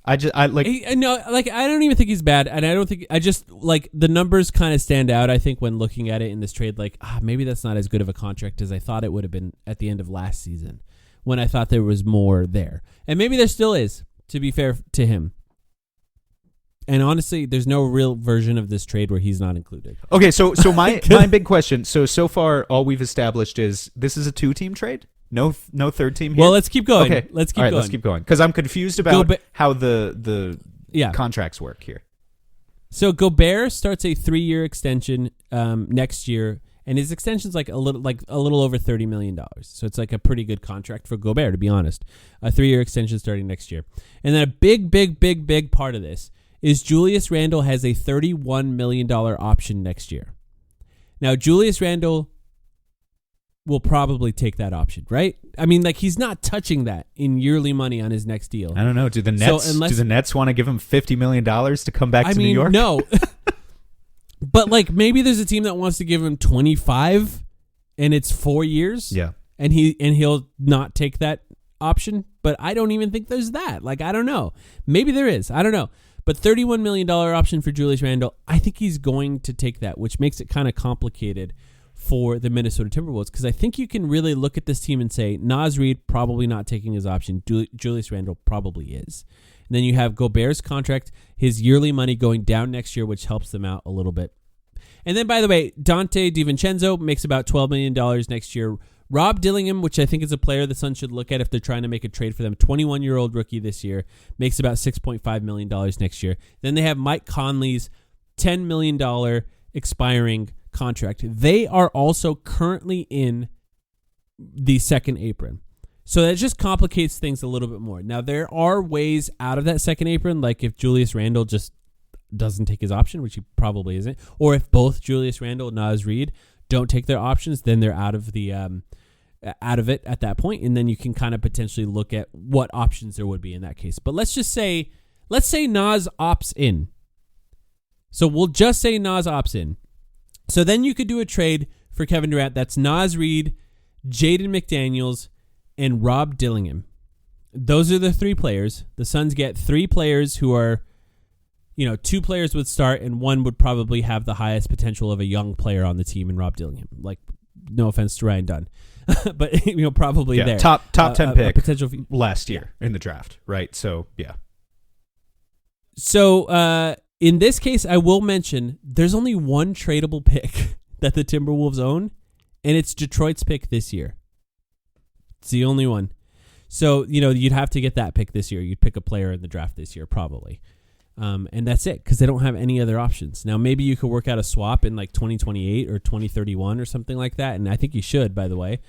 I don't even think he's bad, and I just like the numbers kind of stand out. I think when looking at it in this trade, like maybe that's not as good of a contract as I thought it would have been at the end of last season, when I thought there was more there, and maybe there still is. To be fair to him. And honestly, there's no real version of this trade where he's not included. Okay, so my big question. So far, all we've established is this is a 2-team trade. No third team here? Well, let's keep going. Okay, let's keep going because I'm confused about how the contracts work here. So Gobert starts a 3-year extension next year, and his extension's like a little over $30 million. So it's like a pretty good contract for Gobert, to be honest. A 3-year extension starting next year, and then a big part of this is Julius Randle has a $31 million option next year. Now, Julius Randle will probably take that option, right? I mean, like, he's not touching that in yearly money on his next deal. I don't know. Do the Nets want to give him $50 million to come back New York? No. But, like, maybe there's a team that wants to give him 25 and it's 4 years. Yeah. And he'll not take that option. But I don't even think there's that. Like, I don't know. Maybe there is. I don't know. But $31 million option for Julius Randle, I think he's going to take that, which makes it kind of complicated for the Minnesota Timberwolves, because I think you can really look at this team and say, Naz Reid probably not taking his option. Julius Randle probably is. And then you have Gobert's contract, his yearly money going down next year, which helps them out a little bit. And then, by the way, Dante DiVincenzo makes about $12 million next year. Rob Dillingham, which I think is a player the Suns should look at if they're trying to make a trade for them, 21-year-old rookie this year, makes about $6.5 million next year. Then they have Mike Conley's $10 million expiring contract. They are also currently in the second apron. So that just complicates things a little bit more. Now, there are ways out of that second apron, like if Julius Randle just doesn't take his option, which he probably isn't, or if both Julius Randle and Naz Reid don't take their options, then they're out of it at that point, and then you can kind of potentially look at what options there would be in that case. But let's say Naz opts in. So we'll just say Naz opts in. So then you could do a trade for Kevin Durant that's Naz Reid, Jaden McDaniels, and Rob Dillingham. Those are the 3 players. The Suns get 3 players who are, 2 players would start, and one would probably have the highest potential of a young player on the team in Rob Dillingham. Like, no offense to Ryan Dunn, but probably there. Top 10 pick potential last year in the draft, right? So yeah. So in this case, I will mention there's only one tradable pick that the Timberwolves own, and it's Detroit's pick this year. It's the only one. So you'd have to get that pick this year. You'd pick a player in the draft this year, probably. And that's it, because they don't have any other options. Now, maybe you could work out a swap in like 2028 or 2031 or something like that, and I think you should, by the way,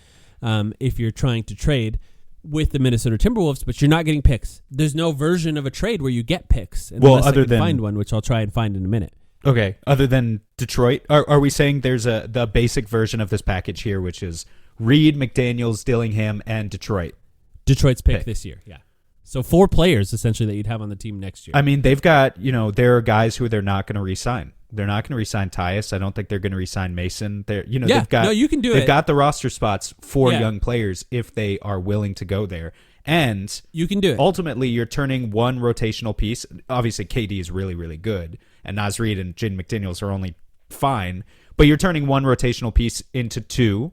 if you're trying to trade with the Minnesota Timberwolves, but you're not getting picks. There's no version of a trade where you get picks, unless I can find one, which I'll try and find in a minute. Okay, other than Detroit, are we saying there's the basic version of this package here, which is Reid, McDaniels, Dillingham, and Detroit's pick this year, yeah. So 4 players, essentially, that you'd have on the team next year. I mean, they've got, there are guys who they're not going to re-sign. They're not going to re-sign Tyus. I don't think they're going to re-sign Mason. They've got, you can do it. They've got the roster spots for young players if they are willing to go there. And you can do it. Ultimately, you're turning one rotational piece. Obviously, KD is really, really good, and Naz Reid and Jaden McDaniels are only fine. But you're turning one rotational piece into 2.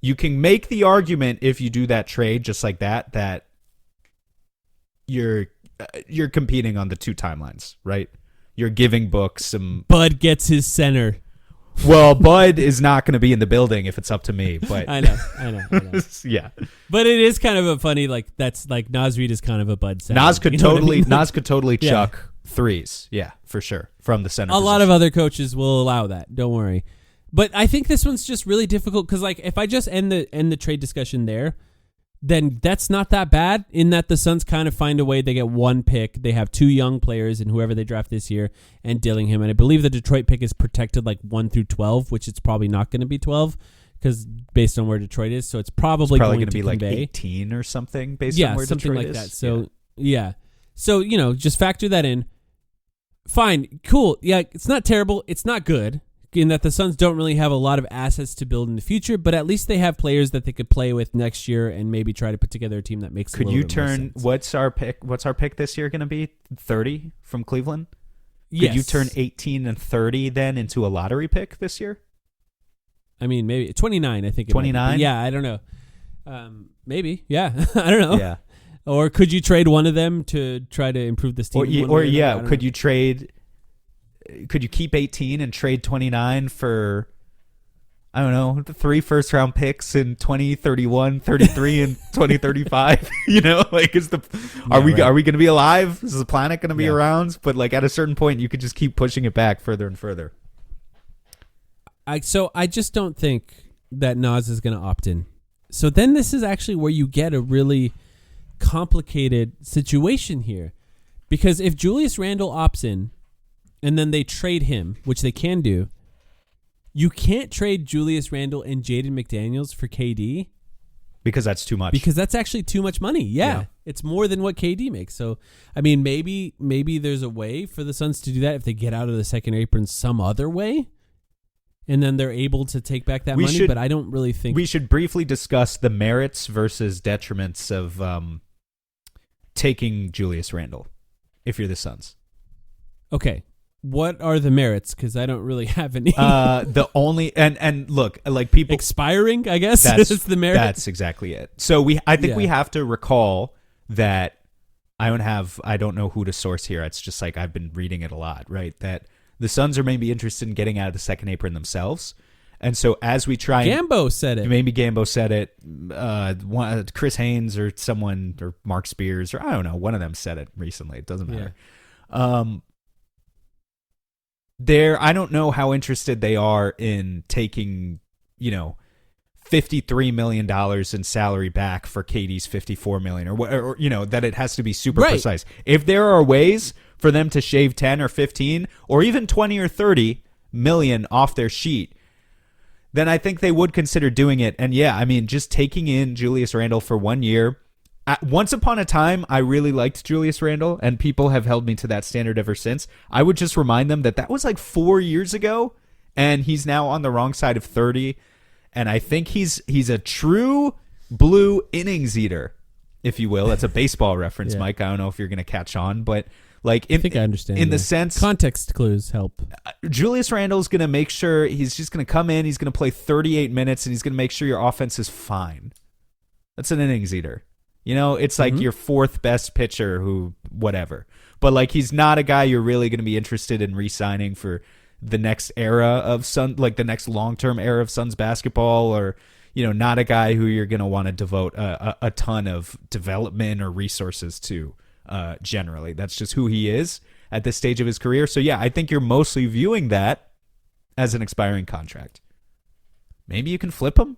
You can make the argument if you do that trade just like that you're competing on the 2 timelines, right? You're giving Book some. Bud gets his center. Well, Bud is not going to be in the building if it's up to me, but I know. Yeah, but it is kind of a funny, like, that's like Naz Reid is kind of a Bud center. Nas could totally chuck threes, yeah, for sure, from the center. A lot of other coaches will allow that. Don't worry. But I think this one's just really difficult because, like, if I just end the trade discussion there, then that's not that bad, in that the Suns kind of find a way. They get 1 pick. They have 2 young players and whoever they draft this year and Dillingham. And I believe the Detroit pick is protected like 1 through 12, which it's probably not going to be 12 because based on where Detroit is. So it's probably going to be convey. like 18 or something based on where Detroit is. Something like that. So, yeah. So, just factor that in. Fine, cool. Yeah, it's not terrible. It's not good in that the Suns don't really have a lot of assets to build in the future, but at least they have players that they could play with next year and maybe try to put together a team that makes. Could you turn what's our pick this year going to be? 30 from Cleveland? Yes. Could you turn 18 and 30 then into a lottery pick this year? I mean, maybe 29. I think 29. Yeah, I don't know. Maybe. Yeah, I don't know. Yeah. Or could you trade one of them to try to improve this team? Could you trade? Could you keep 18 and trade 29 for, I don't know, 3 first-round picks in 2031, 33, and 2035? Are we going to be alive? Is the planet going to be around? But like at a certain point, you could just keep pushing it back further and further. So I just don't think that Nas is going to opt in. So then this is actually where you get a really complicated situation here, because if Julius Randle opts in and then they trade him, which they can do, you can't trade Julius Randle and Jaden McDaniels for KD because that's too much. Because that's actually too much money. Yeah. It's more than what KD makes. So I mean, maybe there's a way for the Suns to do that if they get out of the second apron some other way, and then they're able to take back that money. But I don't really think we should briefly discuss the merits versus detriments of taking Julius Randle if you're the Suns. Okay. What are the merits? Because I don't really have any. The only and look, like people expiring, I guess that's the merit. That's exactly it. So I think we have to recall that I don't know who to source here. It's just like I've been reading it a lot, right? That the Suns are maybe interested in getting out of the second apron themselves, and so as we try, Gambo said it. Maybe Gambo said it. Chris Haynes or someone or Mark Spears or I don't know. One of them said it recently. It doesn't matter. I don't know how interested they are in taking, $53 million in salary back for KD's $54 million or that it has to be super precise. If there are ways for them to shave 10 or 15 or even 20 or 30 million off their sheet, then I think they would consider doing it. And yeah, I mean, just taking in Julius Randle for 1 year. Once upon a time, I really liked Julius Randle, and people have held me to that standard ever since. I would just remind them that was like 4 years ago, and he's now on the wrong side of 30. And I think he's a true blue innings eater, if you will. That's a baseball reference, Mike. I don't know if you're going to catch on, but like I think I understand. In the sense, context clues help. Julius Randle's going to make sure he's just going to come in. He's going to play 38 minutes, and he's going to make sure your offense is fine. That's an innings eater. It's like your fourth best pitcher whatever. But like he's not a guy you're really going to be interested in re-signing for the next era of the next long-term era of Suns basketball, or, not a guy who you're going to want to devote a ton of development or resources to generally. That's just who he is at this stage of his career. So yeah, I think you're mostly viewing that as an expiring contract. Maybe you can flip him.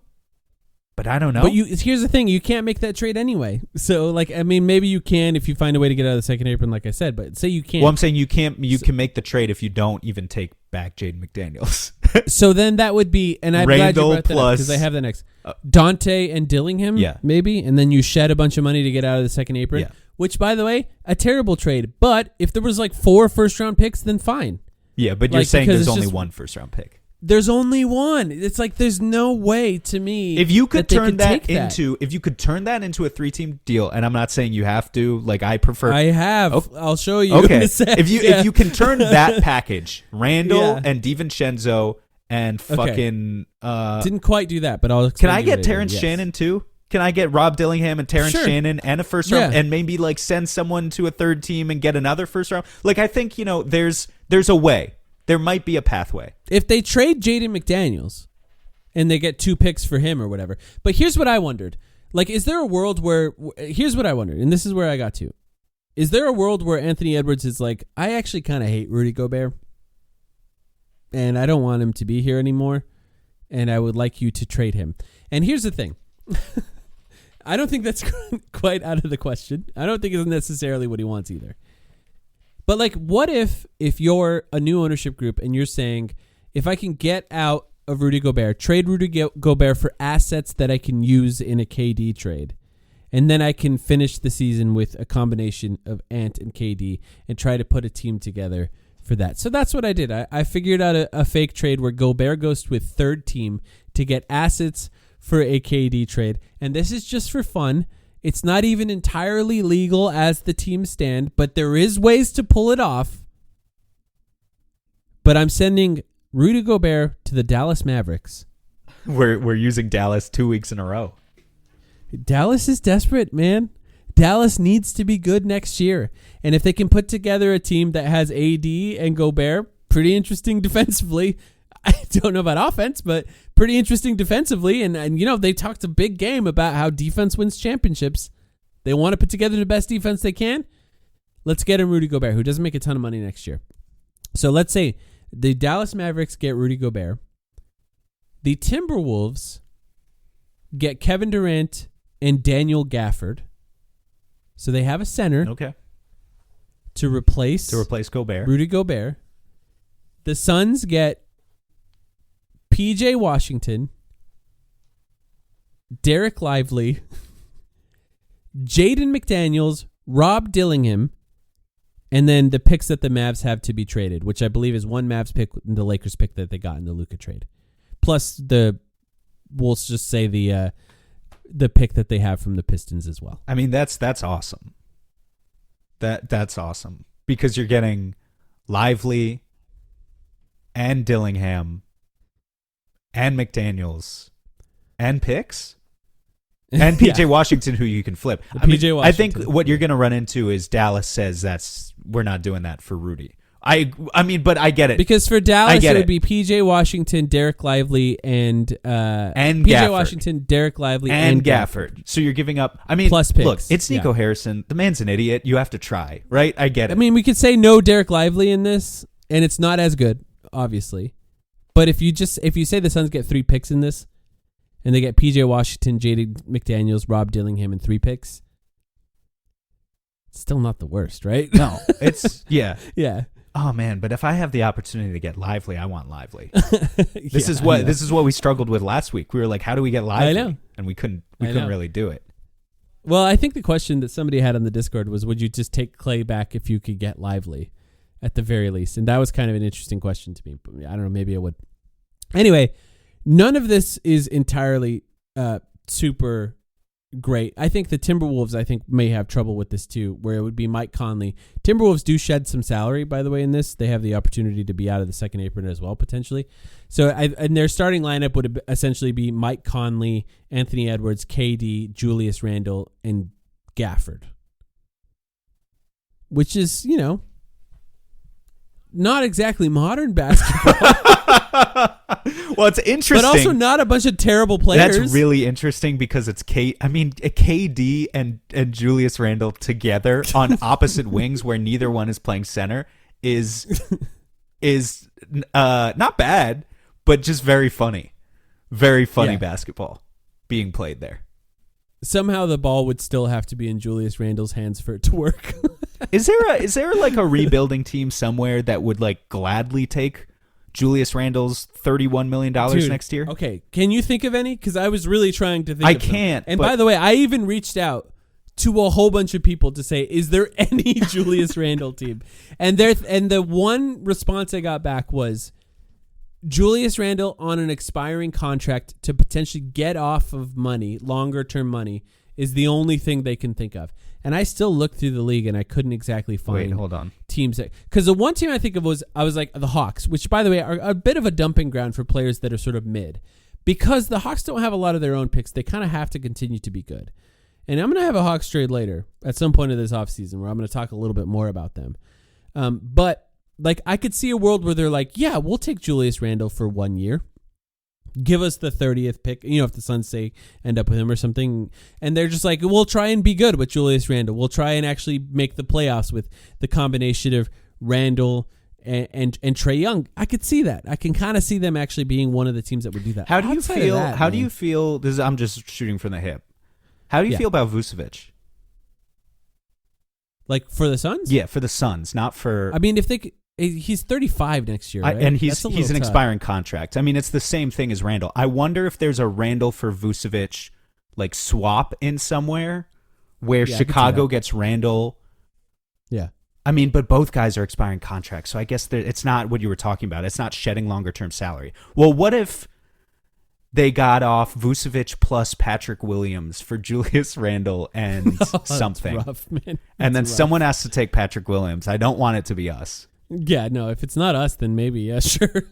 But I don't know. But here's the thing. You can't make that trade anyway. So, maybe you can if you find a way to get out of the second apron, like I said. But say you can't. Well, I'm saying you can't. You can make the trade if you don't even take back Jaden McDaniels. So then that would be, and I'm glad you brought that up because I have the next. Dante and Dillingham, maybe. And then you shed a bunch of money to get out of the second apron, which, by the way, a terrible trade. But if there was 4 first-round picks, then fine. Yeah, but you're saying there's only 1 first-round pick. There's only one. It's like there's no way to me. If you could turn that into a 3-team deal, and I'm not saying you have to. Like I prefer. I have. Oh. I'll show you. Okay. If you can turn that package, Randall and DiVincenzo and fucking. Didn't quite do that, but I'll. Can I get Terrence Shannon too? Can I get Rob Dillingham and Terrence Shannon and a first round, and maybe send someone to a third team and get another first round? Like I think there's a way. There might be a pathway. If they trade Jaden McDaniels and they get 2 picks for him or whatever. But here's what I wondered. Is there a world where... Here's what I wondered, and this is where I got to. Is there a world where Anthony Edwards is like, I actually kind of hate Rudy Gobert, and I don't want him to be here anymore, and I would like you to trade him. And here's the thing. I don't think that's quite out of the question. I don't think it's necessarily what he wants either. But what if you're a new ownership group and you're saying, if I can get out of Rudy Gobert, trade Rudy Gobert for assets that I can use in a KD trade, And then I can finish the season with a combination of Ant and KD and try to put a team together for that. So that's what I did. I figured out a fake trade where Gobert goes with third team to get assets for a KD trade. And this is just for fun. It's not even entirely legal as the teams stand, but there is ways to pull it off. But I'm sending Rudy Gobert to the Dallas Mavericks. We're using Dallas 2 weeks in a row. Dallas is desperate, man. Dallas needs to be good next year. And if they can put together a team that has AD and Gobert, pretty interesting defensively. I don't know about offense, but pretty interesting defensively. And you know, they talked a big game about how defense wins championships. They want to put together the best defense they can. Let's get him Rudy Gobert, who doesn't make a ton of money next year. So let's say the Dallas Mavericks get Rudy Gobert. The Timberwolves get Kevin Durant and Daniel Gafford. So they have a center to replace Gobert. Rudy Gobert. The Suns get PJ Washington, Derek Lively, Jaden McDaniels, Rob Dillingham, and then the picks that the Mavs have to be traded, which I believe is one Mavs pick and the Lakers pick that they got in the Luka trade. Plus we'll just say the pick that they have from the Pistons as well. I mean, that's awesome. That's awesome because you're getting Lively and Dillingham and McDaniels and picks and PJ Washington, who you can flip. PJ Washington. I think what you're going to run into is Dallas says we're not doing that for Rudy. I mean, but I get it. Because for Dallas, it would be PJ Washington, Derek Lively, and PJ Gafford. Washington, Derek Lively, and Gafford. So you're giving up. I mean, plus picks. Look, it's Nico Harrison. The man's an idiot. You have to try, right? I get it. I mean, we could say no Derek Lively in this, and it's not as good, obviously. But if you say the Suns get 3 picks in this, and they get PJ Washington, Jaden McDaniels, Rob Dillingham, and 3 picks, it's still not the worst, right? No, it's yeah. Oh man, but if I have the opportunity to get Lively, I want Lively. This is what we struggled with last week. We were like, how do we get Lively? I know. And we couldn't really do it. Well, I think the question that somebody had on the Discord was, would you just take Clay back if you could get Lively at the very least? And that was kind of an interesting question to me. But I don't know, maybe I would. Anyway, none of this is entirely super great. I think the Timberwolves, may have trouble with this too, where it would be Mike Conley. Timberwolves do shed some salary, by the way, in this. They have the opportunity to be out of the second apron as well, potentially. So, and their starting lineup would essentially be Mike Conley, Anthony Edwards, KD, Julius Randle, and Gafford. Which is, not exactly modern basketball. Well, it's interesting. But also not a bunch of terrible players. That's really interesting because it's KD and Julius Randle together on opposite wings where neither one is playing center is not bad, but just very funny. Very funny basketball being played there. Somehow the ball would still have to be in Julius Randle's hands for it to work. Is there like a rebuilding team somewhere that would like gladly take Julius Randle's $31 million next year? Okay, can you think of any? Because I was really trying to think I of them. can't. And by the way, I even reached out to a whole bunch of people to say, is there any Julius Randle team? And the one response I got back was, Julius Randle on an expiring contract to potentially get off of money, longer term money, is the only thing they can think of. And I still looked through the league and I couldn't exactly find teams that, because the one team I think of was like the Hawks, which by the way are a bit of a dumping ground for players that are sort of mid, because the Hawks don't have a lot of their own picks. They kind of have to continue to be good. And I'm going to have a Hawks trade later at some point of this offseason where I'm going to talk a little bit more about them. But like, I could see a world where they're like, yeah, we'll take Julius Randle for 1 year. Give us the 30th pick, if the Suns say end up with him or something. And they're just like, we'll try and be good with Julius Randle. We'll try and actually make the playoffs with the combination of Randle and Trae Young. I could see that. I can kind of see them actually being one of the teams that would do that. How do you feel? This is, I'm just shooting from the hip. How do you feel about Vucevic? Like for the Suns? Yeah, for the Suns, not for. I mean, he's 35 next year, right? And he's an expiring contract. I mean, it's the same thing as Randle. I wonder if there's a Randle for Vucevic like swap in somewhere where I could see Chicago that. gets Randall. Yeah. I mean, but both guys are expiring contracts, so I guess it's not what you were talking about. It's not shedding longer-term salary. Well, what if they got off Vucevic plus Patrick Williams for Julius Randle and something? That's rough, man. And That's then rough. someone has to take Patrick Williams. I don't want it to be us. Yeah, no, if it's not us, then maybe, yeah, sure.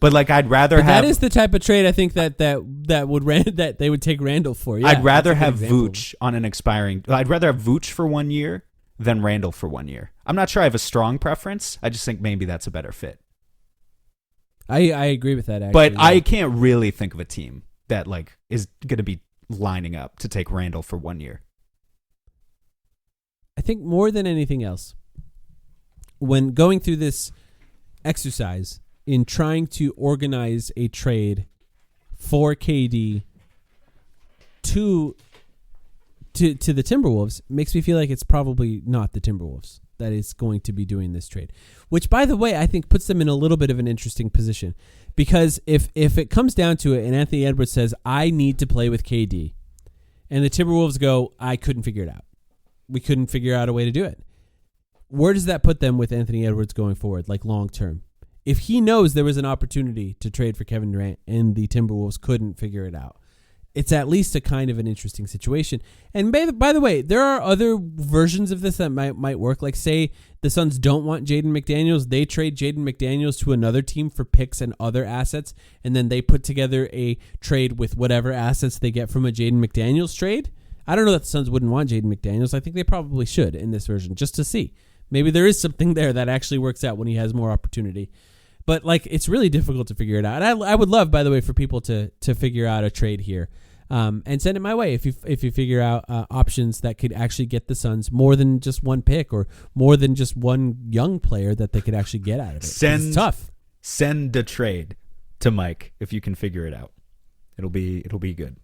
But like, I'd rather But have. that is the type of trade I think that they would take Randall for. Yeah, I'd rather that's a good have example. Vooch on an expiring. I'd rather have Vooch for 1 year than Randall for 1 year. I'm not sure I have a strong preference. I just think maybe that's a better fit. I agree with that. Actually, But yeah. I can't really think of a team that like is going to be lining up to take Randall for 1 year. I think more than anything else, when going through this exercise in trying to organize a trade for KD to the Timberwolves, makes me feel like it's probably not the Timberwolves that is going to be doing this trade. Which, by the way, I think puts them in a little bit of an interesting position. Because if it comes down to it and Anthony Edwards says, I need to play with KD, and the Timberwolves go, I couldn't figure it out. We couldn't figure out a way to do it. Where does that put them with Anthony Edwards going forward, like long term? If he knows there was an opportunity to trade for Kevin Durant and the Timberwolves couldn't figure it out, it's at least a kind of an interesting situation. And by the way, there are other versions of this that might work. Like, say the Suns don't want Jaden McDaniels. They trade Jaden McDaniels to another team for picks and other assets, and then they put together a trade with whatever assets they get from a Jaden McDaniels trade. I don't know that the Suns wouldn't want Jaden McDaniels. I think they probably should in this version, just to see. Maybe there is something there that actually works out when he has more opportunity. But like, it's really difficult to figure it out. And I would love, by the way, for people to figure out a trade here, and send it my way if you figure out options that could actually get the Suns more than just one pick or more than just one young player that they could actually get out of it. 'Cause it's tough. Send a trade to Mike if you can figure it out. It'll be good.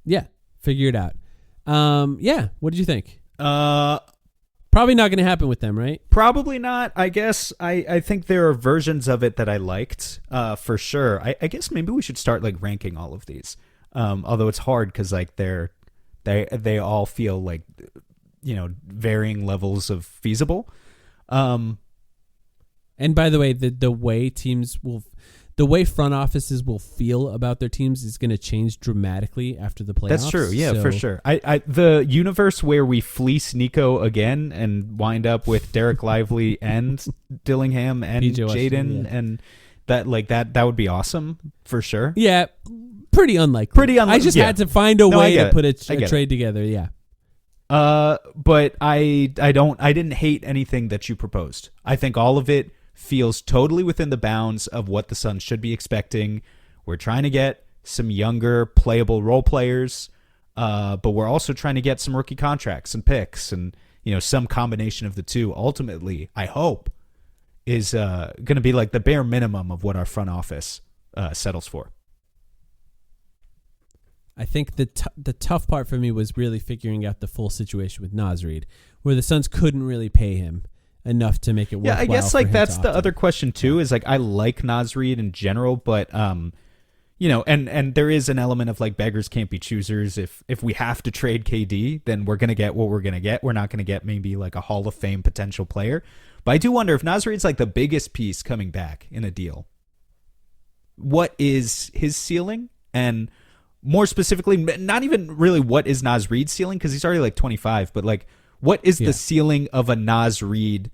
Yeah, figure it out. Yeah. What did you think? Probably not going to happen with them, right? Probably not. I guess I think there are versions of it that I liked, for sure. I guess maybe we should start like ranking all of these. Although it's hard because like they all feel like, you know, varying levels of feasible. And by the way, the way front offices will feel about their teams is going to change dramatically after the playoffs. That's true. Yeah, so, for sure. The universe where we fleece Nico again and wind up with Derek Lively and Dillingham and PJ Washington, Jaden yeah. and that would be awesome for sure. Yeah, pretty unlikely. Pretty unlikely, I just yeah. had to find a No, I way get to it. put I a get trade together. Yeah. But I didn't hate anything that you proposed. I think all of it feels totally within the bounds of what the Suns should be expecting. We're trying to get some younger playable role players, but we're also trying to get some rookie contracts and picks and, you know, some combination of the two. Ultimately, I hope is going to be like the bare minimum of what our front office settles for. I think the tough part for me was really figuring out the full situation with Naz Reid, where the Suns couldn't really pay him enough to make it worthwhile. Yeah, I guess for like him that's to the opt other in. question too. Is like I like Naz Reid in general, but you know, and there is an element of like beggars can't be choosers. If we have to trade KD, then we're gonna get what we're gonna get. We're not gonna get maybe like a Hall of Fame potential player. But I do wonder if Naz Reid's like the biggest piece coming back in a deal. What is his ceiling? And more specifically, not even really what is Naz Reid's ceiling, because he's already like 25, but like what is the ceiling of a Naz Reid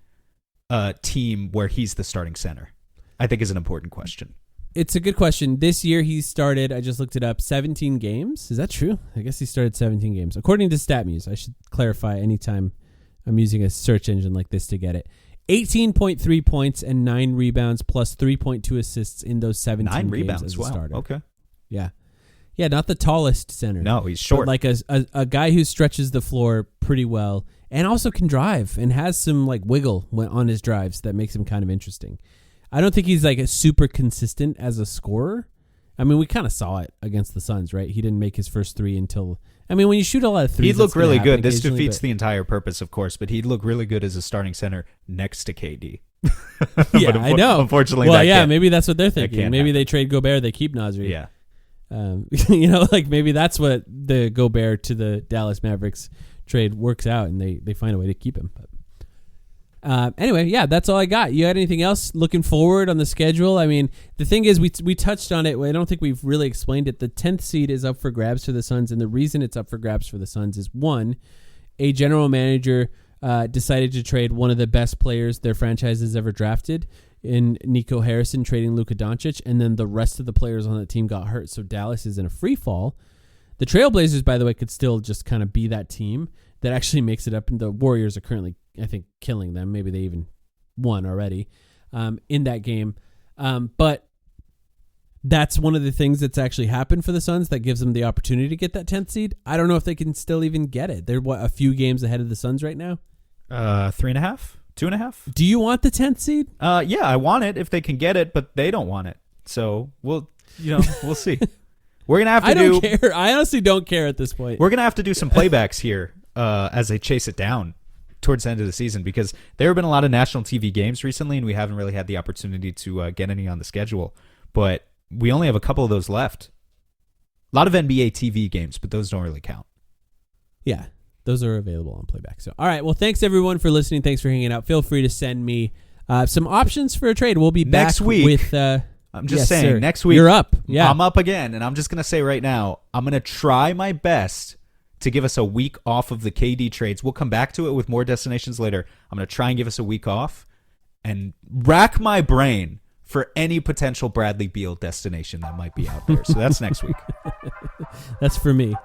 team where he's the starting center? I think is an important question. It's a good question. This year he started, I just looked it up, 17 games. Is that true? I guess he started 17 games. According to StatMuse, I should clarify anytime I'm using a search engine like this to get it. 18.3 points and 9 rebounds plus 3.2 assists in those 17 9 games rebounds. as a Wow. starter. Okay. Yeah. Yeah, not the tallest center. No, he's but short. like a guy who stretches the floor pretty well and also can drive and has some like wiggle on his drives that makes him kind of interesting. I don't think he's like a super consistent as a scorer. I mean, we kind of saw it against the Suns, right? He didn't make his first three until... I mean, when you shoot a lot of threes, He'd look that's gonna really happen good. This occasionally, defeats but- the entire purpose, of course, but he'd look really good as a starting center next to KD. Yeah, But I know. Unfortunately, well, that yeah, can't. maybe that's what they're thinking. can't Maybe happen. they trade Gobert, they keep Naz Reid. Yeah. You know, like maybe that's what the Gobert to the Dallas Mavericks trade works out and they find a way to keep him. But anyway, yeah, that's all I got. You had anything else looking forward on the schedule? I mean, the thing is, we touched on it. I don't think we've really explained it. The 10th seed is up for grabs for the Suns, and the reason it's up for grabs for the Suns is, one, a general manager decided to trade one of the best players their franchise has ever drafted in Nico Harrison, trading Luka Doncic, and then the rest of the players on that team got hurt, so Dallas is in a free fall. The Trailblazers, by the way, could still just kind of be that team that actually makes it up, and the Warriors are currently, I think, killing them. Maybe they even won already in that game. But that's one of the things that's actually happened for the Suns that gives them the opportunity to get that 10th seed. I don't know if they can still even get it. They're, a few games ahead of the Suns right now? 3.5? 2.5? Do you want the 10th seed? Yeah, I want it if they can get it, but they don't want it. So we'll see. We're gonna have to I don't care. I honestly don't care at this point. We're gonna have to do some playbacks here as they chase it down towards the end of the season, because there have been a lot of national TV games recently, and we haven't really had the opportunity to get any on the schedule. But we only have a couple of those left. A lot of NBA TV games, but those don't really count. Yeah. Those are available on playback. So, all right. Well, thanks everyone for listening. Thanks for hanging out. Feel free to send me some options for a trade. We'll be back next week with. I'm just saying, sir. next week You're up. Yeah, I'm up again, and I'm just gonna say right now, I'm gonna try my best to give us a week off of the KD trades. We'll come back to it with more destinations later. I'm gonna try and give us a week off, and rack my brain for any potential Bradley Beal destination that might be out there. So that's next week. That's for me.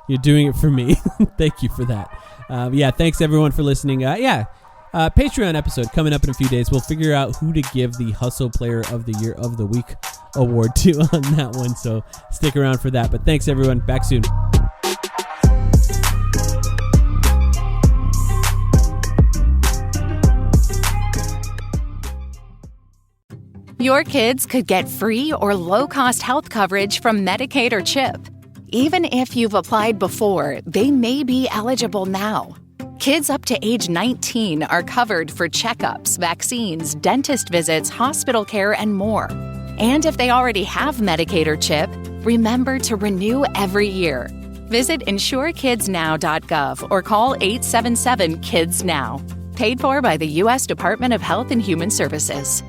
You're doing it for me. Thank you for that. Yeah, thanks everyone for listening. Patreon episode coming up in a few days. We'll figure out who to give the Hustle Player of the Year of the Week award to on that one. So stick around for that. But thanks everyone. Back soon. Your kids could get free or low-cost health coverage from Medicaid or CHIP. Even if you've applied before, they may be eligible now. Kids up to age 19 are covered for checkups, vaccines, dentist visits, hospital care, and more. And if they already have Medicaid or CHIP, remember to renew every year. Visit insurekidsnow.gov or call 877-KIDS-NOW. Paid for by the U.S. Department of Health and Human Services.